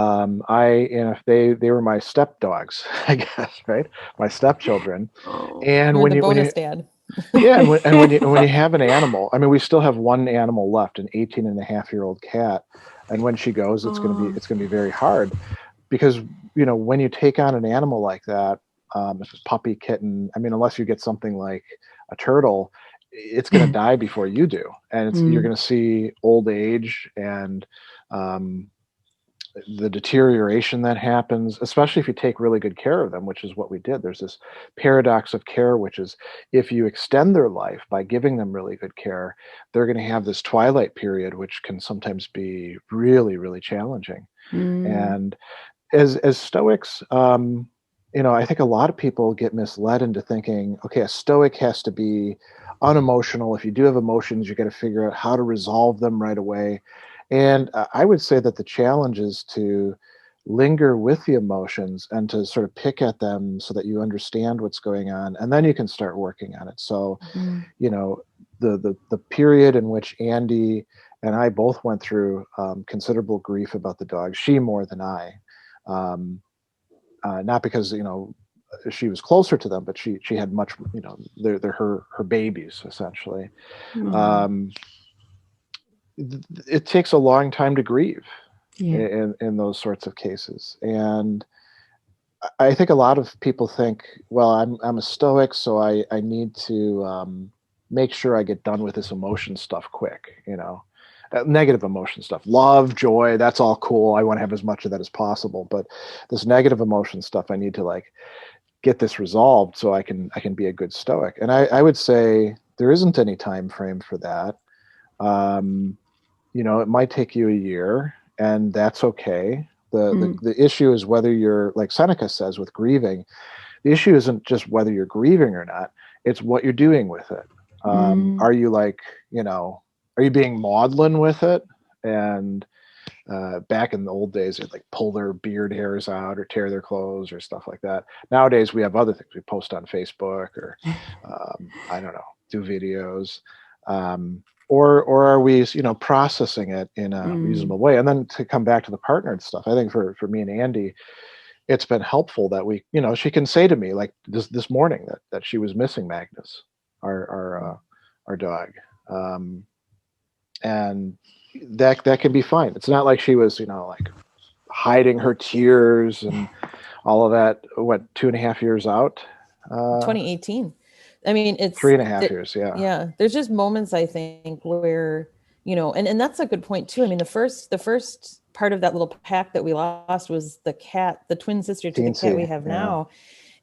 were my step dogs, I guess, right? My stepchildren. And You're the bonus dad. Yeah, and when you have an animal, I mean, we still have one animal left, an 18-and-a-half-year-old cat, and when she goes, it's gonna be very hard, because when you take on an animal like that, if it's puppy, kitten, I mean, unless you get something like a turtle, it's going to die before you do, and you're going to see old age and the deterioration that happens, especially if you take really good care of them, which is what we did. There's this paradox of care, which is, if you extend their life by giving them really good care, they're going to have this twilight period, which can sometimes be really, really challenging. And as Stoics, I think a lot of people get misled into thinking, okay, a Stoic has to be unemotional. If you do have emotions, you got to figure out how to resolve them right away. And I would say that the challenge is to linger with the emotions and to sort of pick at them so that you understand what's going on, and then you can start working on it. So, the period in which Andi and I both went through considerable grief about the dog, she more than I, not because she was closer to them, but she had much, they're her babies essentially. It takes a long time to grieve in those sorts of cases. And I think a lot of people think, well, I'm a Stoic, so I need to make sure I get done with this emotion stuff quick, negative emotion stuff, love, joy, that's all cool. I want to have as much of that as possible. But this negative emotion stuff, I need to get this resolved so I can be a good Stoic. And I would say there isn't any time frame for that. It might take you a year, and that's okay. The issue is whether you're, like Seneca says with grieving, the issue isn't just whether you're grieving or not, it's what you're doing with it. Are you are you being maudlin with it? And back in the old days, they'd pull their beard hairs out or tear their clothes or stuff like that. Nowadays, we have other things. We post on Facebook or, I don't know, do videos. Or are we, processing it in a reasonable way? And then to come back to the partnered stuff, I think for me and Andi, it's been helpful that we, she can say to me this morning that she was missing Magnus, our dog, and that can be fine. It's not like she was, hiding her tears and all of that. What, 2.5 years out? 2018. I mean, it's 3.5 years. Yeah. Yeah. There's just moments, I think, where, and that's a good point too. I mean, the first part of that little pack that we lost was the cat, the twin sister to the cat we have now.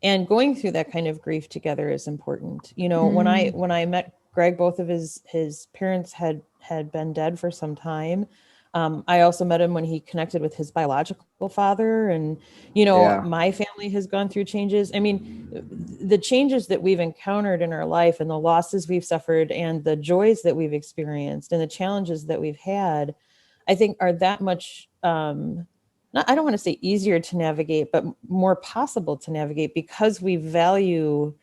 And going through that kind of grief together is important. When I met Greg, both of his parents had been dead for some time. I also met him when he connected with his biological father. And, my family has gone through changes. I mean, the changes that we've encountered in our life and the losses we've suffered and the joys that we've experienced and the challenges that we've had, I think are that much, I don't want to say easier to navigate, but more possible to navigate because we value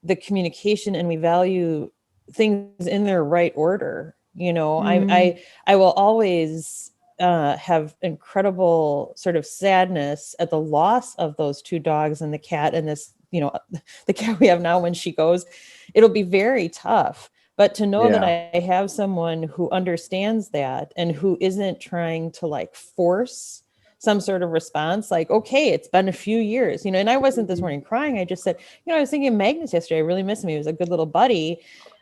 the communication and we value things in their right order. I will always have incredible sort of sadness at the loss of those two dogs and the cat and this, the cat we have now. When she goes, it'll be very tough. But to know that I have someone who understands that and who isn't trying to like force some sort of response, like, okay, it's been a few years, and I wasn't this morning crying. I just said, I was thinking of Magnus yesterday. I really miss him. He was a good little buddy.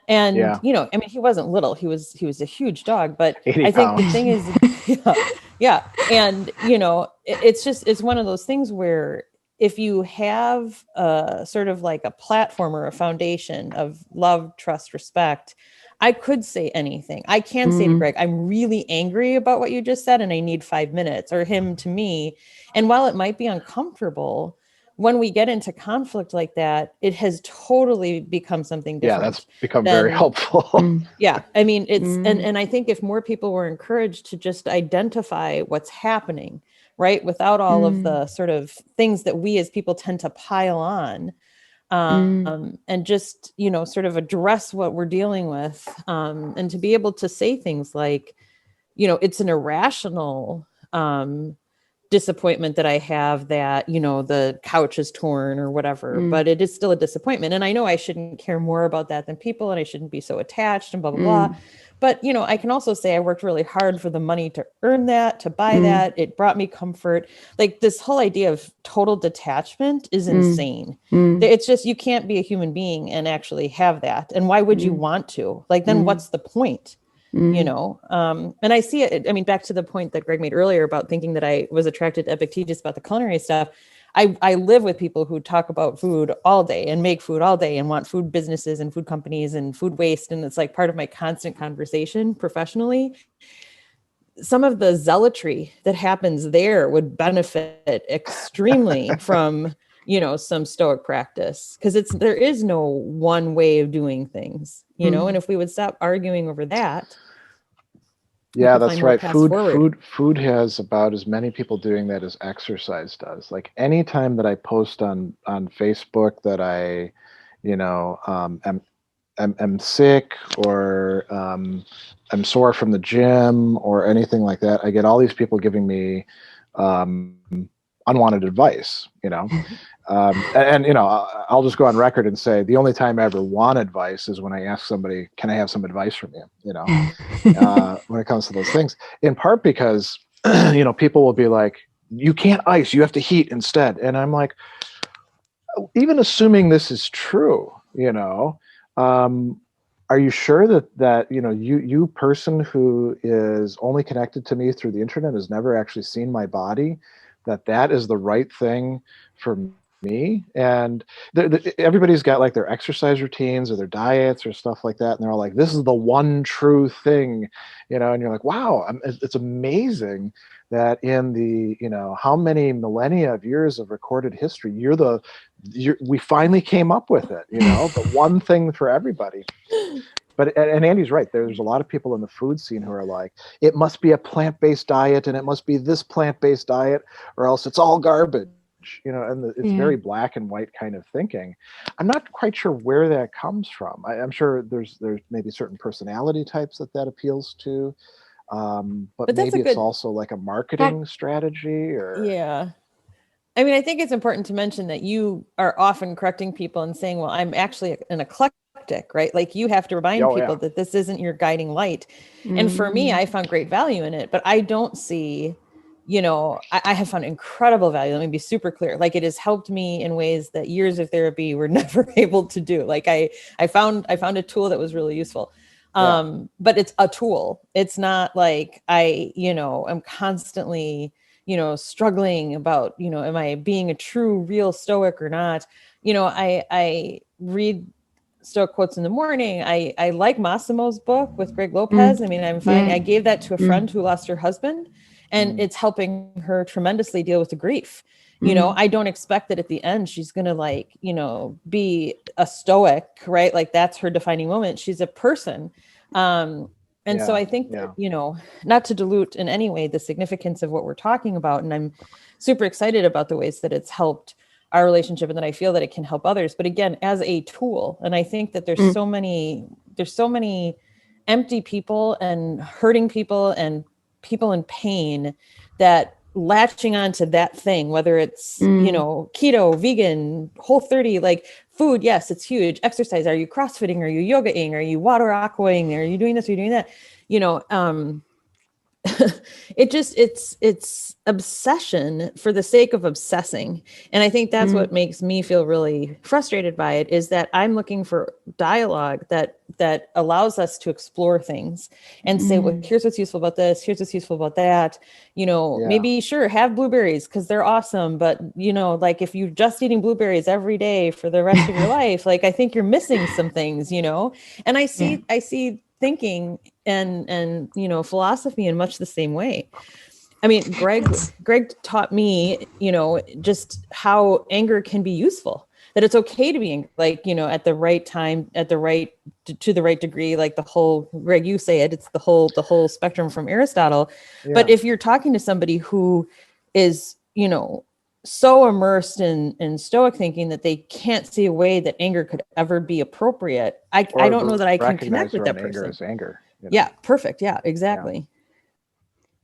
And, I mean, he wasn't little, he was a huge dog, but I think the thing is, And, it's one of those things where if you have a sort of like a platform or a foundation of love, trust, respect, I could say anything. I can say to Greg, I'm really angry about what you just said and I need 5 minutes, or him to me. And while it might be uncomfortable, when we get into conflict like that, it has totally become something different. Yeah, that's become very helpful. Yeah. I mean, it's, and I think if more people were encouraged to just identify what's happening, right, without all of the sort of things that we as people tend to pile on, and just, sort of address what we're dealing with, and to be able to say things like, it's an irrational disappointment that I have that, the couch is torn or whatever, but it is still a disappointment. And I know I shouldn't care more about that than people, and I shouldn't be so attached and blah, blah, blah. But, I can also say I worked really hard for the money to earn that, to buy that. It brought me comfort. Like, this whole idea of total detachment is insane. It's just, you can't be a human being and actually have that. And why would you want to? Like, then what's the point? And I see it. I mean, back to the point that Greg made earlier about thinking that I was attracted to Epictetus about the culinary stuff. I live with people who talk about food all day and make food all day and want food businesses and food companies and food waste. And it's like part of my constant conversation professionally. Some of the zealotry that happens there would benefit extremely from, some Stoic practice, because there is no one way of doing things, and if we would stop arguing over that. Yeah, that's right. Food has about as many people doing that as exercise does. Like, anytime that I post on Facebook that I, am sick or I'm sore from the gym or anything like that, I get all these people giving me unwanted advice, and I'll just go on record and say the only time I ever want advice is when I ask somebody, can I have some advice from you, when it comes to those things, in part because, people will be like, you can't ice, you have to heat instead. And I'm like, even assuming this is true, are you sure that you person who is only connected to me through the internet, has never actually seen my body, that is the right thing for me? And everybody's got like their exercise routines or their diets or stuff like that, and they're all like, this is the one true thing, and you're like, wow, it's amazing that in the how many millennia of years of recorded history, we finally came up with it, the one thing for everybody. But, and Andy's right, there's a lot of people in the food scene who are like, it must be a plant-based diet and it must be this plant-based diet or else it's all garbage, and it's very black and white kind of thinking. I'm not quite sure where that comes from. I'm sure there's maybe certain personality types that appeals to, but maybe it's also like a marketing strategy or... Yeah. I mean, I think it's important to mention that you are often correcting people and saying, well, I'm actually an eclectic, right? Like, you have to remind people that this isn't your guiding light. And for me, I found great value in it, but I don't see, I have found incredible value. Let me be super clear. Like, it has helped me in ways that years of therapy were never able to do. Like, I found a tool that was really useful. But it's a tool. It's not like I'm constantly, struggling about, am I being a true, real Stoic or not? I read Stoic quotes in the morning. I like Massimo's book with Greg Lopez. I mean, I'm fine. I gave that to a friend who lost her husband, and it's helping her tremendously deal with the grief. You know, I don't expect that at the end she's going to like, you know, be a Stoic, right? Like that's her defining moment. She's a person. So I think, that, you know, not to dilute in any way the significance of what we're talking about. And I'm super excited about the ways that it's helped our relationship and that I feel that it can help others. But again, as a tool, and I think that there's so many empty people and hurting people and people in pain that latching onto that thing, whether it's, you know, keto, vegan, Whole30, like food. Yes, it's huge. Exercise. Are you CrossFitting? Are you yogaing? Are you water aquaing? Are you doing this? Are you doing that? You know, it's obsession for the sake of obsessing. And I think that's what makes me feel really frustrated by it, is that I'm looking for dialogue that allows us to explore things and say, well, here's what's useful about this. Here's what's useful about that. You know, maybe sure, have blueberries because they're awesome. But, you know, like if you're just eating blueberries every day for the rest of your life, like I think you're missing some things, you know, and I see thinking and you know, philosophy in much the same way. I mean, Greg taught me, you know, just how anger can be useful, that it's okay to be angry, like, you know, at the right time, at the right to the right degree, like the whole, Greg, you say it, it's the whole spectrum from Aristotle. But if you're talking to somebody who is, you know, so immersed in Stoic thinking that they can't see a way that anger could ever be appropriate, I don't know that I can connect with that person. Anger is anger. You know? Yeah, perfect. Yeah, exactly. Yeah.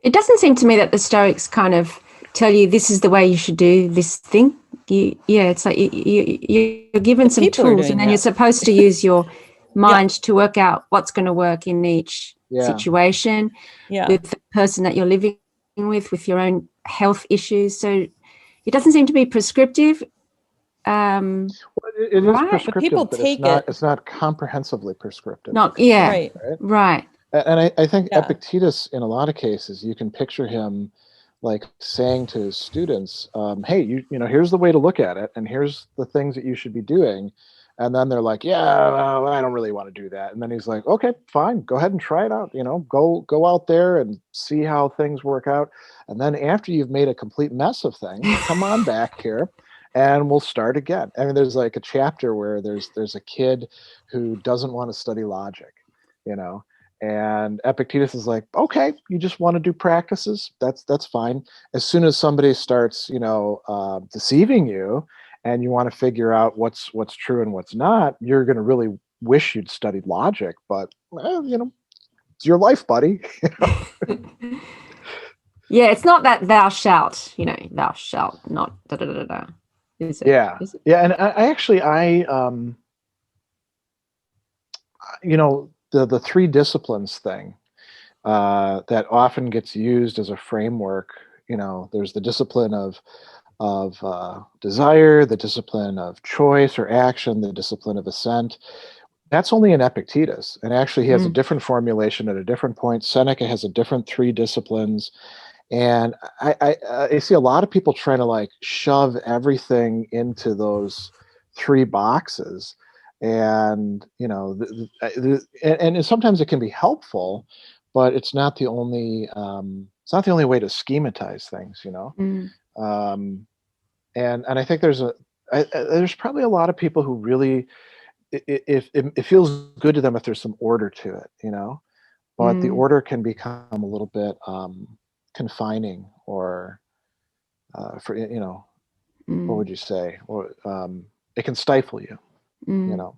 It doesn't seem to me that the Stoics kind of tell you this is the way you should do this thing. It's like you're given some tools, and then you're supposed to use your mind to work out what's going to work in each situation with the person that you're living with your own health issues. So it doesn't seem to be prescriptive. It is prescriptive, but people take it's not comprehensively prescriptive. Right. And I think Epictetus, in a lot of cases, you can picture him like saying to his students, hey, you know, here's the way to look at it, and here's the things that you should be doing. And then they're like, well, I don't really want to do that. And then he's like, okay, fine, go ahead and try it out. You know, go out there and see how things work out. And then after you've made a complete mess of things, come on back here and we'll start again. I mean, there's like a chapter where there's a kid who doesn't want to study logic, you know, and Epictetus is like, okay, you just want to do practices. That's fine. As soon as somebody starts, you know, deceiving you, and you want to figure out what's true and what's not, you're going to really wish you'd studied logic, but you know, it's your life, buddy. Yeah, it's not that thou shalt, you know, thou shalt not da da da da. Is it? Yeah, Is it? yeah, and I you know, the three disciplines thing that often gets used as a framework. You know, there's the discipline of desire, the discipline of choice or action, the discipline of assent. That's only in Epictetus, and actually he has a different formulation at a different point. Seneca has a different three disciplines, and I see a lot of people trying to like shove everything into those three boxes, and you know, and sometimes it can be helpful, but it's not the only way to schematize things, you know. And I think there's probably a lot of people who really, if it feels good to them if there's some order to it, you know, but the order can become a little bit confining, or for, you know, what would you say, or it can stifle you, you know.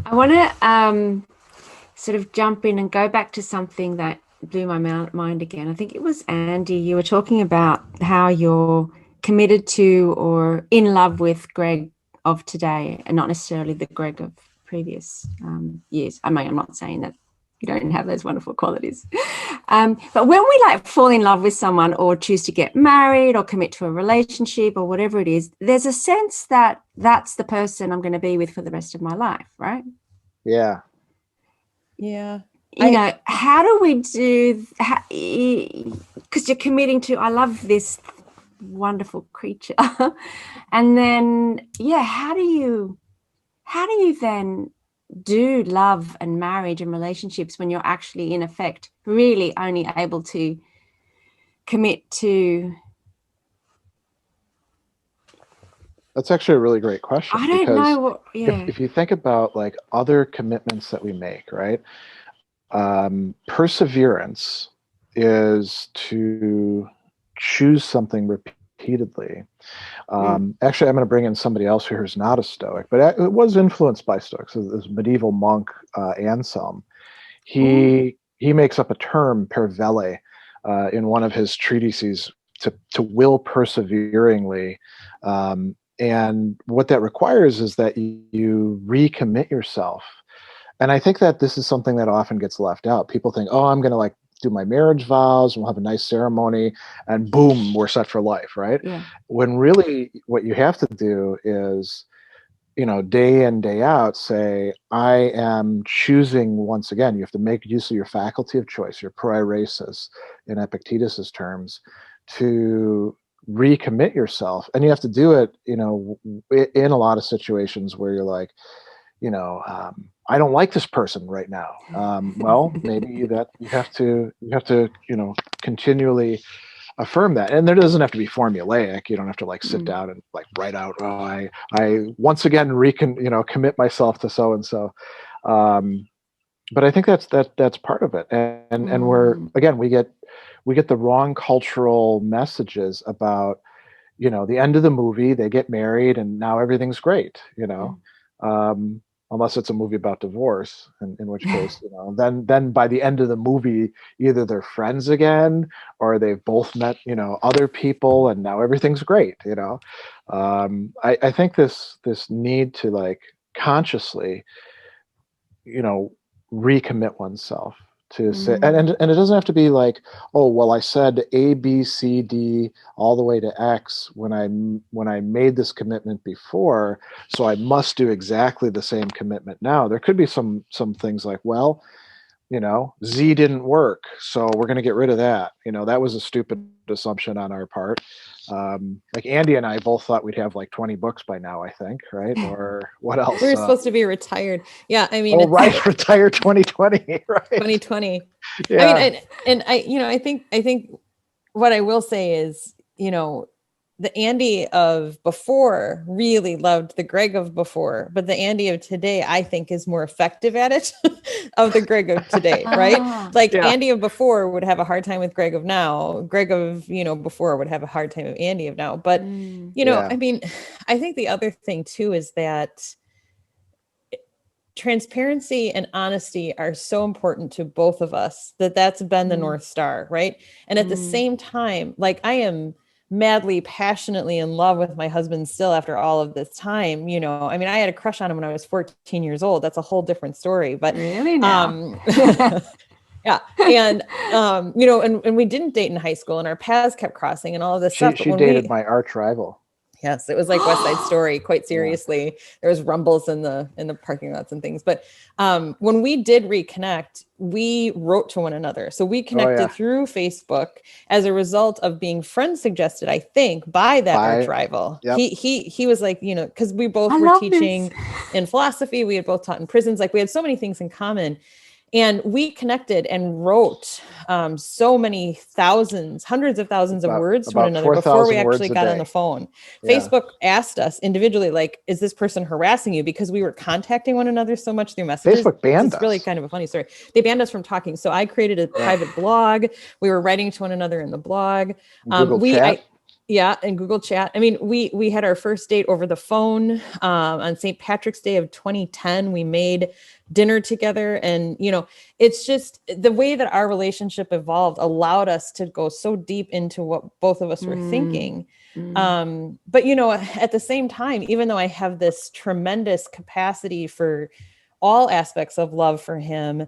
I want to sort of jump in and go back to something that blew my mind again. I think it was Andi. You were talking about how you're committed to or in love with Greg of today, and not necessarily the Greg of previous years. I mean, I'm not saying that you don't have those wonderful qualities, but when we like fall in love with someone or choose to get married or commit to a relationship or whatever it is, there's a sense that that's the person I'm going to be with for the rest of my life, right? Yeah. Yeah. You know, how do we do, because you're committing to, I love this wonderful creature. And then, how do you how do you then do love and marriage and relationships when you're actually in effect really only able to commit to? That's actually a really great question. I don't know what, if you think about like other commitments that we make, right? Perseverance is to choose something repeatedly. Actually, I'm going to bring in somebody else here who's not a Stoic, but it was influenced by Stoics. This medieval monk, Anselm. He makes up a term, pervelle, in one of his treatises to will perseveringly. And what that requires is that you recommit yourself. And I think that this is something that often gets left out. People think, oh, I'm going to like do my marriage vows, we'll have a nice ceremony, and boom, we're set for life, right? Yeah. When really what you have to do is, day in, day out, say, I am choosing once again. You have to make use of your faculty of choice, your proiresis, in Epictetus's terms, to recommit yourself. And you have to do it, in a lot of situations where you're like, I don't like this person right now. Well, maybe that you have to, continually affirm that. And there doesn't have to be formulaic. You don't have to like sit down and like write out, oh, I once again commit myself to so-and-so. But I think that's part of it. And we're, again, we get the wrong cultural messages about, the end of the movie, they get married and now everything's great, unless it's a movie about divorce, in which case, then by the end of the movie, either they're friends again or they've both met, other people, and now everything's great. I think this need to like consciously, recommit oneself to say, and it doesn't have to be like, oh, well, I said A, B, C, D all the way to X when I made this commitment before, so I must do exactly the same commitment now. There could be some things like, well, Z didn't work, so we're going to get rid of that. That was a stupid assumption on our part. Like Andi and I both thought we'd have like 20 books by now, I think, right? Or what else? We were supposed to be retired. Yeah, I mean, retired 2020, right? 2020. Yeah. I mean, I think what I will say is, the Andi of before really loved the Greg of before, but the Andi of today, I think, is more effective at it of the Greg of today, right? Andi of before would have a hard time with Greg of now. Greg of, before would have a hard time with Andi of now. But, I mean, I think the other thing too is that transparency and honesty are so important to both of us that's been the North Star, right? And at the same time, like I am madly, passionately in love with my husband still after all of this time. I mean, I had a crush on him when I was 14 years old. That's a whole different story, but really now. Yeah. And, and we didn't date in high school and our paths kept crossing and all of this stuff. She dated my arch rival. Yes, it was like West Side Story, quite seriously. Yeah. There was rumbles in the parking lots and things. But when we did reconnect, we wrote to one another. So we connected through Facebook as a result of being friend suggested, I think, by that arch rival. Yep. He was like, because we both were teaching in philosophy. We had both taught in prisons. Like we had so many things in common. And we connected and wrote so many hundreds of thousands of words to one another before we actually got on the phone. Yeah. Facebook asked us individually, like, is this person harassing you? Because we were contacting one another so much through messages. Facebook banned us. It's really kind of a funny story. They banned us from talking. So I created a private blog. We were writing to one another in the blog. Google Chat. And Google Chat. I mean, we had our first date over the phone on St. Patrick's Day of 2010. We made dinner together. And, it's just the way that our relationship evolved allowed us to go so deep into what both of us were thinking. But, at the same time, even though I have this tremendous capacity for all aspects of love for him,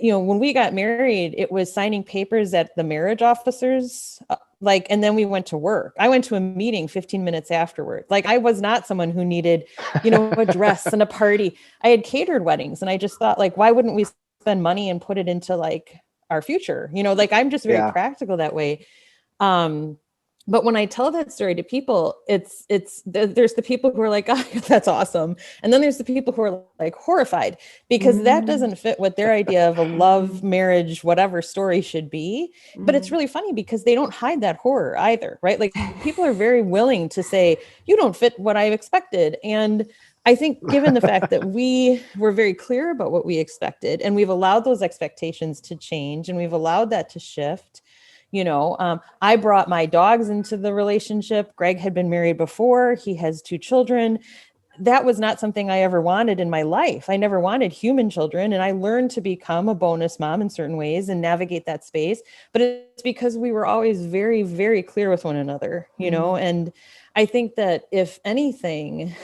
when we got married, it was signing papers at the marriage officers, and then we went to work. I went to a meeting 15 minutes afterward. Like I was not someone who needed, a dress and a party. I had catered weddings and I just thought why wouldn't we spend money and put it into our future? I'm just very practical that way. But when I tell that story to people, there's the people who are like, oh, that's awesome. And then there's the people who are like horrified because that doesn't fit what their idea of a love, marriage, whatever story should be. But it's really funny because they don't hide that horror either, right? Like people are very willing to say, you don't fit what I expected. And I think given the fact that we were very clear about what we expected and we've allowed those expectations to change and we've allowed that to shift, I brought my dogs into the relationship. Greg had been married before. He has 2 children. That was not something I ever wanted in my life. I never wanted human children. And I learned to become a bonus mom in certain ways and navigate that space. But it's because we were always very, very clear with one another, and I think that if anything,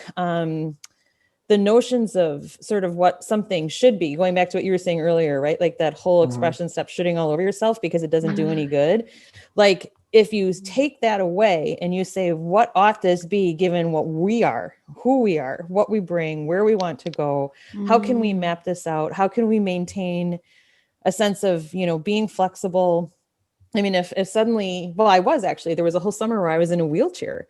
the notions of sort of what something should be, going back to what you were saying earlier, right? Like that whole expression, stop shooting all over yourself because it doesn't do any good. Like if you take that away and you say, what ought this be given what we are, who we are, what we bring, where we want to go, how can we map this out? How can we maintain a sense of, being flexible? I mean, if suddenly, there was a whole summer where I was in a wheelchair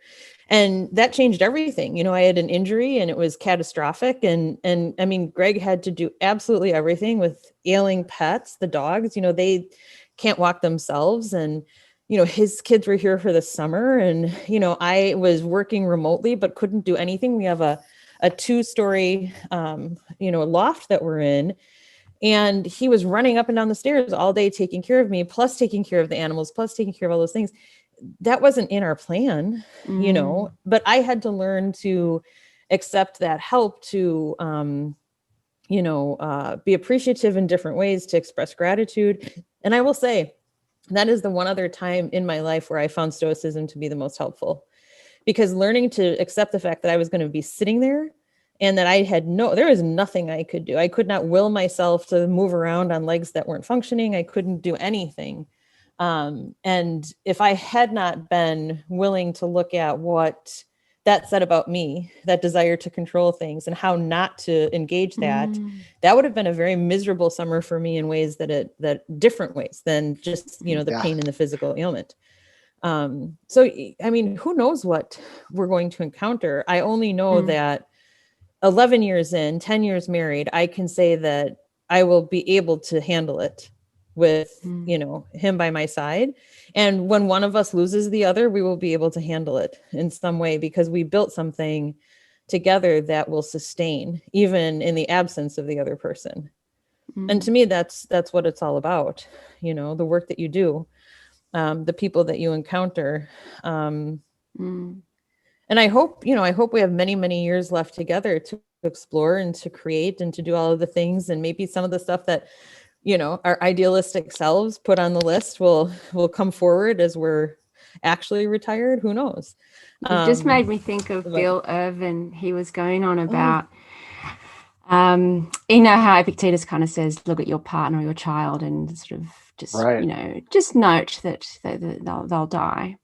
and that changed everything. I had an injury and it was catastrophic. And I mean, Greg had to do absolutely everything with ailing pets, the dogs, they can't walk themselves. And, his kids were here for the summer and, I was working remotely, but couldn't do anything. We have a 2-story, loft that we're in. And he was running up and down the stairs all day, taking care of me, plus taking care of the animals, plus taking care of all those things. That wasn't in our plan, but I had to learn to accept that help to, be appreciative in different ways, to express gratitude. And I will say that is the one other time in my life where I found Stoicism to be the most helpful, because learning to accept the fact that I was going to be sitting there and that there was nothing I could do. I could not will myself to move around on legs that weren't functioning. I couldn't do anything. And if I had not been willing to look at what that said about me, that desire to control things and how not to engage that would have been a very miserable summer for me in ways that different ways than just, the pain and the physical ailment. So, I mean, who knows what we're going to encounter? I only know that 11 years in, 10 years married, I can say that I will be able to handle it with, him by my side. And when one of us loses the other, we will be able to handle it in some way because we built something together that will sustain even in the absence of the other person. And to me, that's what it's all about. The work that you do, the people that you encounter. And I hope we have many, many years left together to explore and to create and to do all of the things. And maybe some of the stuff that, our idealistic selves put on the list will come forward as we're actually retired. Who knows? It just made me think of Bill Irvin. He was going on about, how Epictetus kind of says, look at your partner or your child and sort of just, just note that they'll die.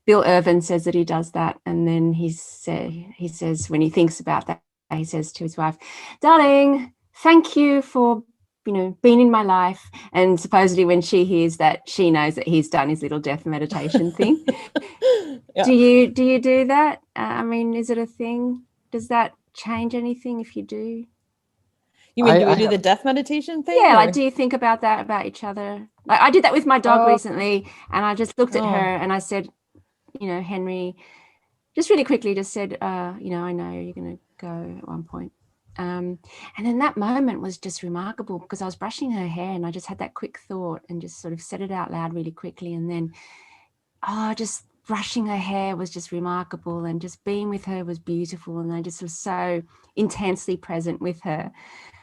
Bill Irvin says that he does that. And then he says, when he thinks about that, he says to his wife, darling, thank you for, being in my life. And supposedly when she hears that, she knows that he's done his little death meditation thing. Yeah. Do you do that? I mean, is it a thing? Does that change anything if you do? You mean, do we do the death meditation thing? Yeah, like, do you think about that, about each other? Like, I did that with my dog recently, and I just looked at her and I said, Henry, just really quickly just said, I know you're going to go at one point. And then that moment was just remarkable because I was brushing her hair and I just had that quick thought and just sort of said it out loud really quickly. And then, just brushing her hair was just remarkable, and just being with her was beautiful. And I just was so intensely present with her.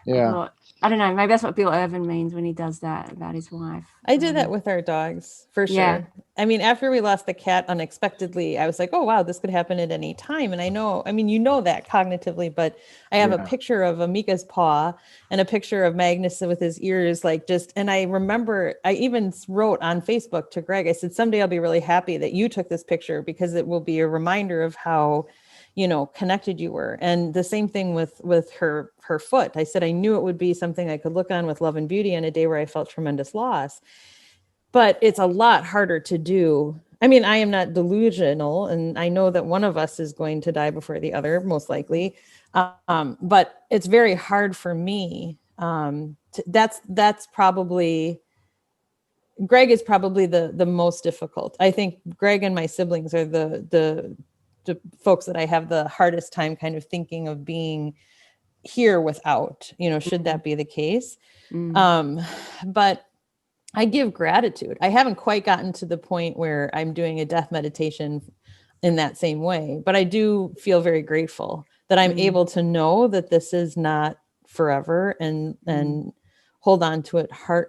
Yeah. I don't know, maybe that's what Bill Irvin means when he does that about his wife. I do that with our dogs, for sure. Yeah. I mean, after we lost the cat unexpectedly, I was like, oh, wow, this could happen at any time. And I know, that cognitively, but I have a picture of Amika's paw and a picture of Magnus with his ears, and I remember I even wrote on Facebook to Greg, I said, someday I'll be really happy that you took this picture because it will be a reminder of how connected you were. And the same thing with her foot. I said, I knew it would be something I could look on with love and beauty on a day where I felt tremendous loss, but it's a lot harder to do. I mean, I am not delusional, and I know that one of us is going to die before the other, most likely. But it's very hard for me. That's probably, Greg is probably the most difficult. I think Greg and my siblings are the folks that I have the hardest time kind of thinking of being here without, should that be the case. But I give gratitude. I haven't quite gotten to the point where I'm doing a death meditation in that same way, but I do feel very grateful that I'm able to know that this is not forever, and hold on to it hard,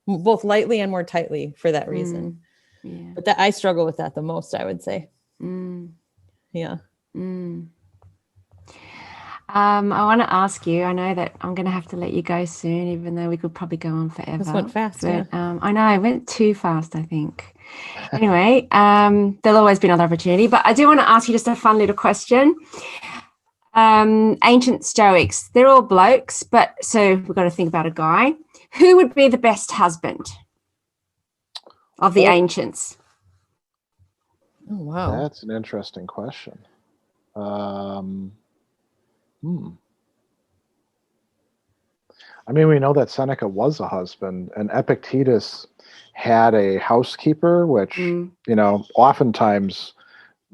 both lightly and more tightly for that reason. But that I struggle with that the most, I would say. Yeah. I want to ask you, I know that I'm going to have to let you go soon, even though we could probably go on forever. This went fast, but, I know, I went too fast, I think. Anyway, there'll always be another opportunity, but I do want to ask you just a fun little question. Ancient Stoics, they're all blokes, but so we've got to think about a guy. Who would be the best husband of the ancients? Oh, wow. That's an interesting question. I mean, we know that Seneca was a husband, and Epictetus had a housekeeper, which, oftentimes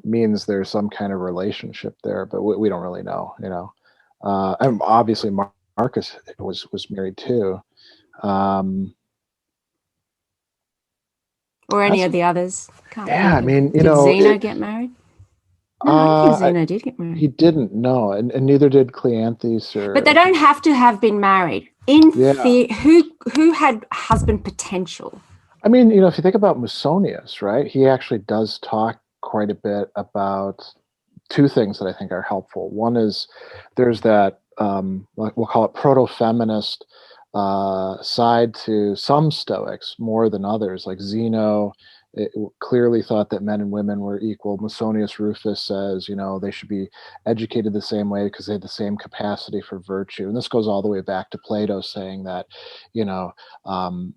means there's some kind of relationship there, but we don't really know, and obviously Marcus was married too. Or any of the others. I mean, did Zeno get married? No, I don't think Zeno did get married. He didn't, no, and neither did Cleanthes. But they don't have to have been married. Who had husband potential? I mean, if you think about Musonius, right? He actually does talk quite a bit about two things that I think are helpful. One is there's that, we'll call it proto-feminist side to some Stoics more than others, like Zeno. It clearly thought that men and women were equal. Musonius Rufus says, they should be educated the same way because they have the same capacity for virtue. And this goes all the way back to Plato saying that,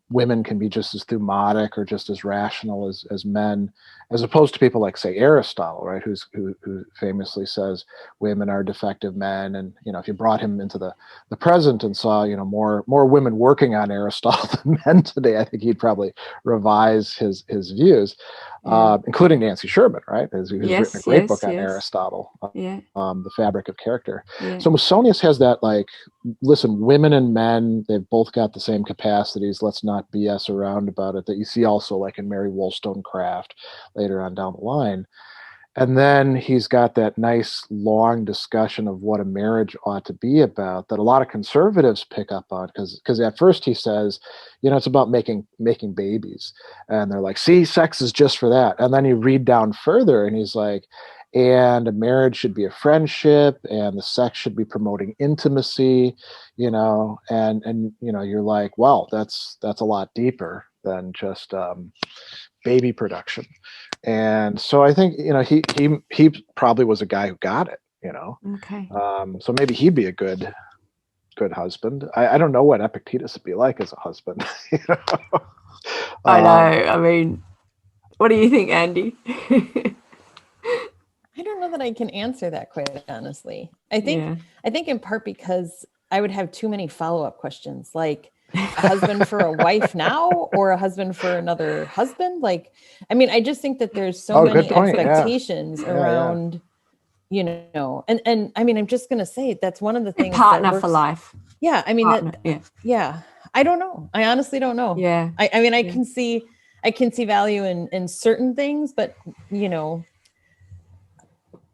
women can be just as thumotic or just as rational as men, as opposed to people like, say, Aristotle, right, who famously says women are defective men. And, if you brought him into the present and saw, more women working on Aristotle than men today, I think he'd probably revise his views, including Nancy Sherman, right? Who's written a great book on Aristotle, The Fabric of Character. So Musonius has that, like, listen, women and men, they've both got the same capacities. Let's not BS around about it. That you see also like in Mary Wollstonecraft later on down the line. And then he's got that nice long discussion of what a marriage ought to be about that a lot of conservatives pick up on, because at first he says, it's about making babies. And they're like, see, sex is just for that. And then you read down further and he's like, and a marriage should be a friendship, and the sex should be promoting intimacy, and you're like, well, that's a lot deeper than just baby production. And so I think, he probably was a guy who got it, Okay. So maybe he'd be a good husband. I don't know what Epictetus would be like as a husband. I know. I mean, what do you think, Andi? I don't know that I can answer that quite honestly. I think in part because I would have too many follow-up questions, like a husband for a wife now or a husband for another husband. Like, I mean, I just think that there's so many expectations around, and I mean, I'm just going to say that's one of the things. Partner for life. Yeah. I mean, I don't know. I honestly don't know. Yeah. I mean, I can see value in certain things, but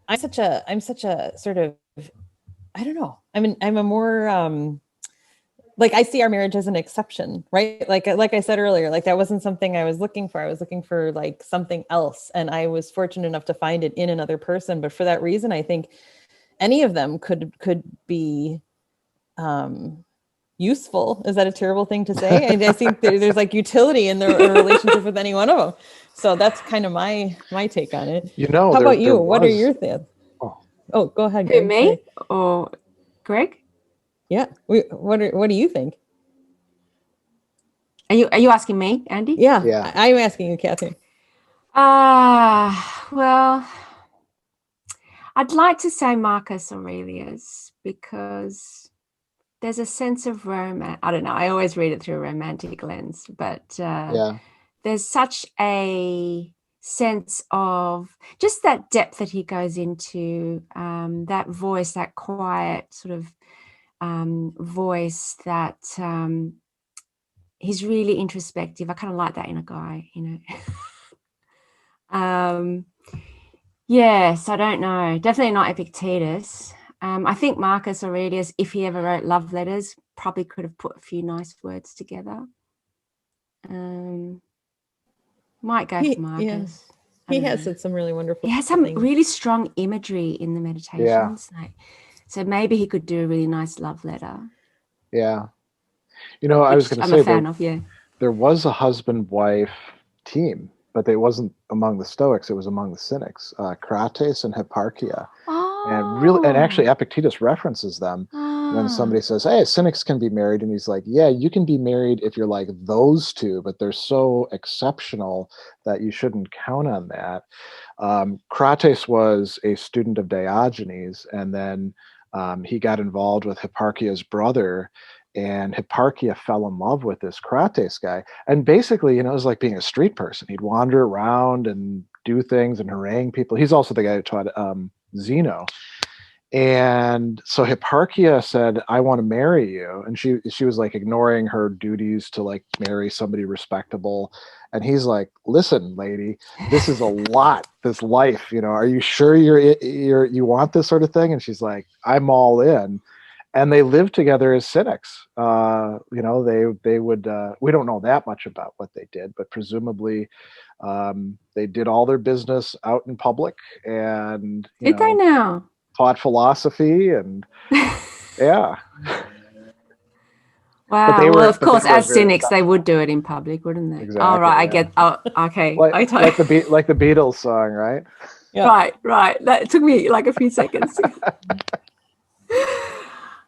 I'm such a sort of, I don't know. I mean, I'm a more, like I see our marriage as an exception, right? Like I said earlier, like that wasn't something I was looking for. I was looking for like something else. And I was fortunate enough to find it in another person. But for that reason, I think any of them could be, useful. Is that a terrible thing to say? I think there's like utility in the relationship with any one of them. So that's kind of my take on it. How about you? What are your thoughts? Oh, go ahead. Greg. Me or Greg? Yeah. What do you think? Are you asking me, Andi? Yeah. I'm asking you, Kathryn. Well, I'd like to say Marcus Aurelius, because there's a sense of romance. I don't know. I always read it through a romantic lens, but Yeah. there's such a sense of just that depth that he goes into, that voice, that quiet sort of voice that he's really introspective. I kind of like that in a guy, you know. Yes, I don't know. Definitely not Epictetus. I think Marcus Aurelius, if he ever wrote love letters, probably could have put a few nice words together. Might go for Marcus. Yeah. He has said some really wonderful He has some things. really strong imagery in the meditations. Yeah. Like, so maybe he could do a really nice love letter. Yeah. You know, I was going to I'm say a fan of, yeah. there was a husband-wife team, but it wasn't among the Stoics. It was among the Cynics, Crates and Hipparchia. And actually Epictetus references them when somebody says, hey, Cynics can be married. And he's like, yeah, you can be married if you're like those two, but they're so exceptional that you shouldn't count on that. Crates was a student of Diogenes, and then he got involved with Hipparchia's brother, and Hipparchia fell in love with this Crates guy. And basically, you know, it was like being a street person. He'd wander around and do things and harangue people. He's also the guy who taught Zeno. And so Hipparchia said, I want to marry you. And she was like ignoring her duties to like marry somebody respectable. And he's like, listen, lady, this is a lot, this life, you know, are you sure you want this sort of thing? And she's like, I'm all in. And they lived together as Cynics. You know, they would, we don't know that much about what they did, but presumably they did all their business out in public, and did they now? Taught philosophy, and yeah. Wow. Well, of course, as Cynics, they would do it in public, wouldn't they? Exactly. Oh, right. Yeah. I get. Oh, okay. Like the Beatles song, right? Yeah. Right. That took me like a few seconds.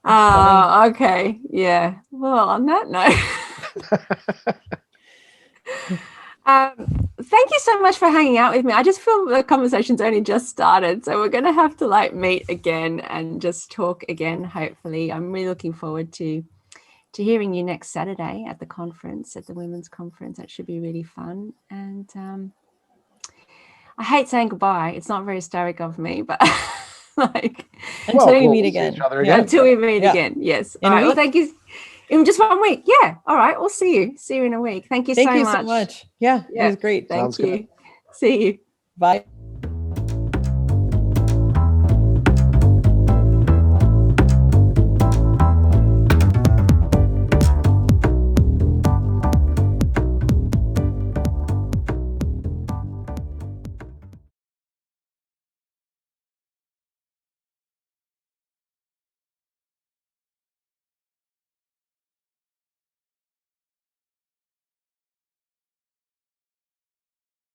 Okay. Yeah. Well, on that note. Thank you so much for hanging out with me. I just feel the conversation's only just started, so we're going to have to like meet again and just talk again, hopefully. I'm really looking forward to hearing you next Saturday at the conference, at the women's conference. That should be really fun. And I hate saying goodbye. It's not very stoic of me, but like until we meet again. Until we meet again. Yes. All right. Well, thank you. In just 1 week. Yeah. All right. We'll see you. See you in a week. Thank you so much. Thank you so much. Yeah. It was great. Thank you. See you. Bye.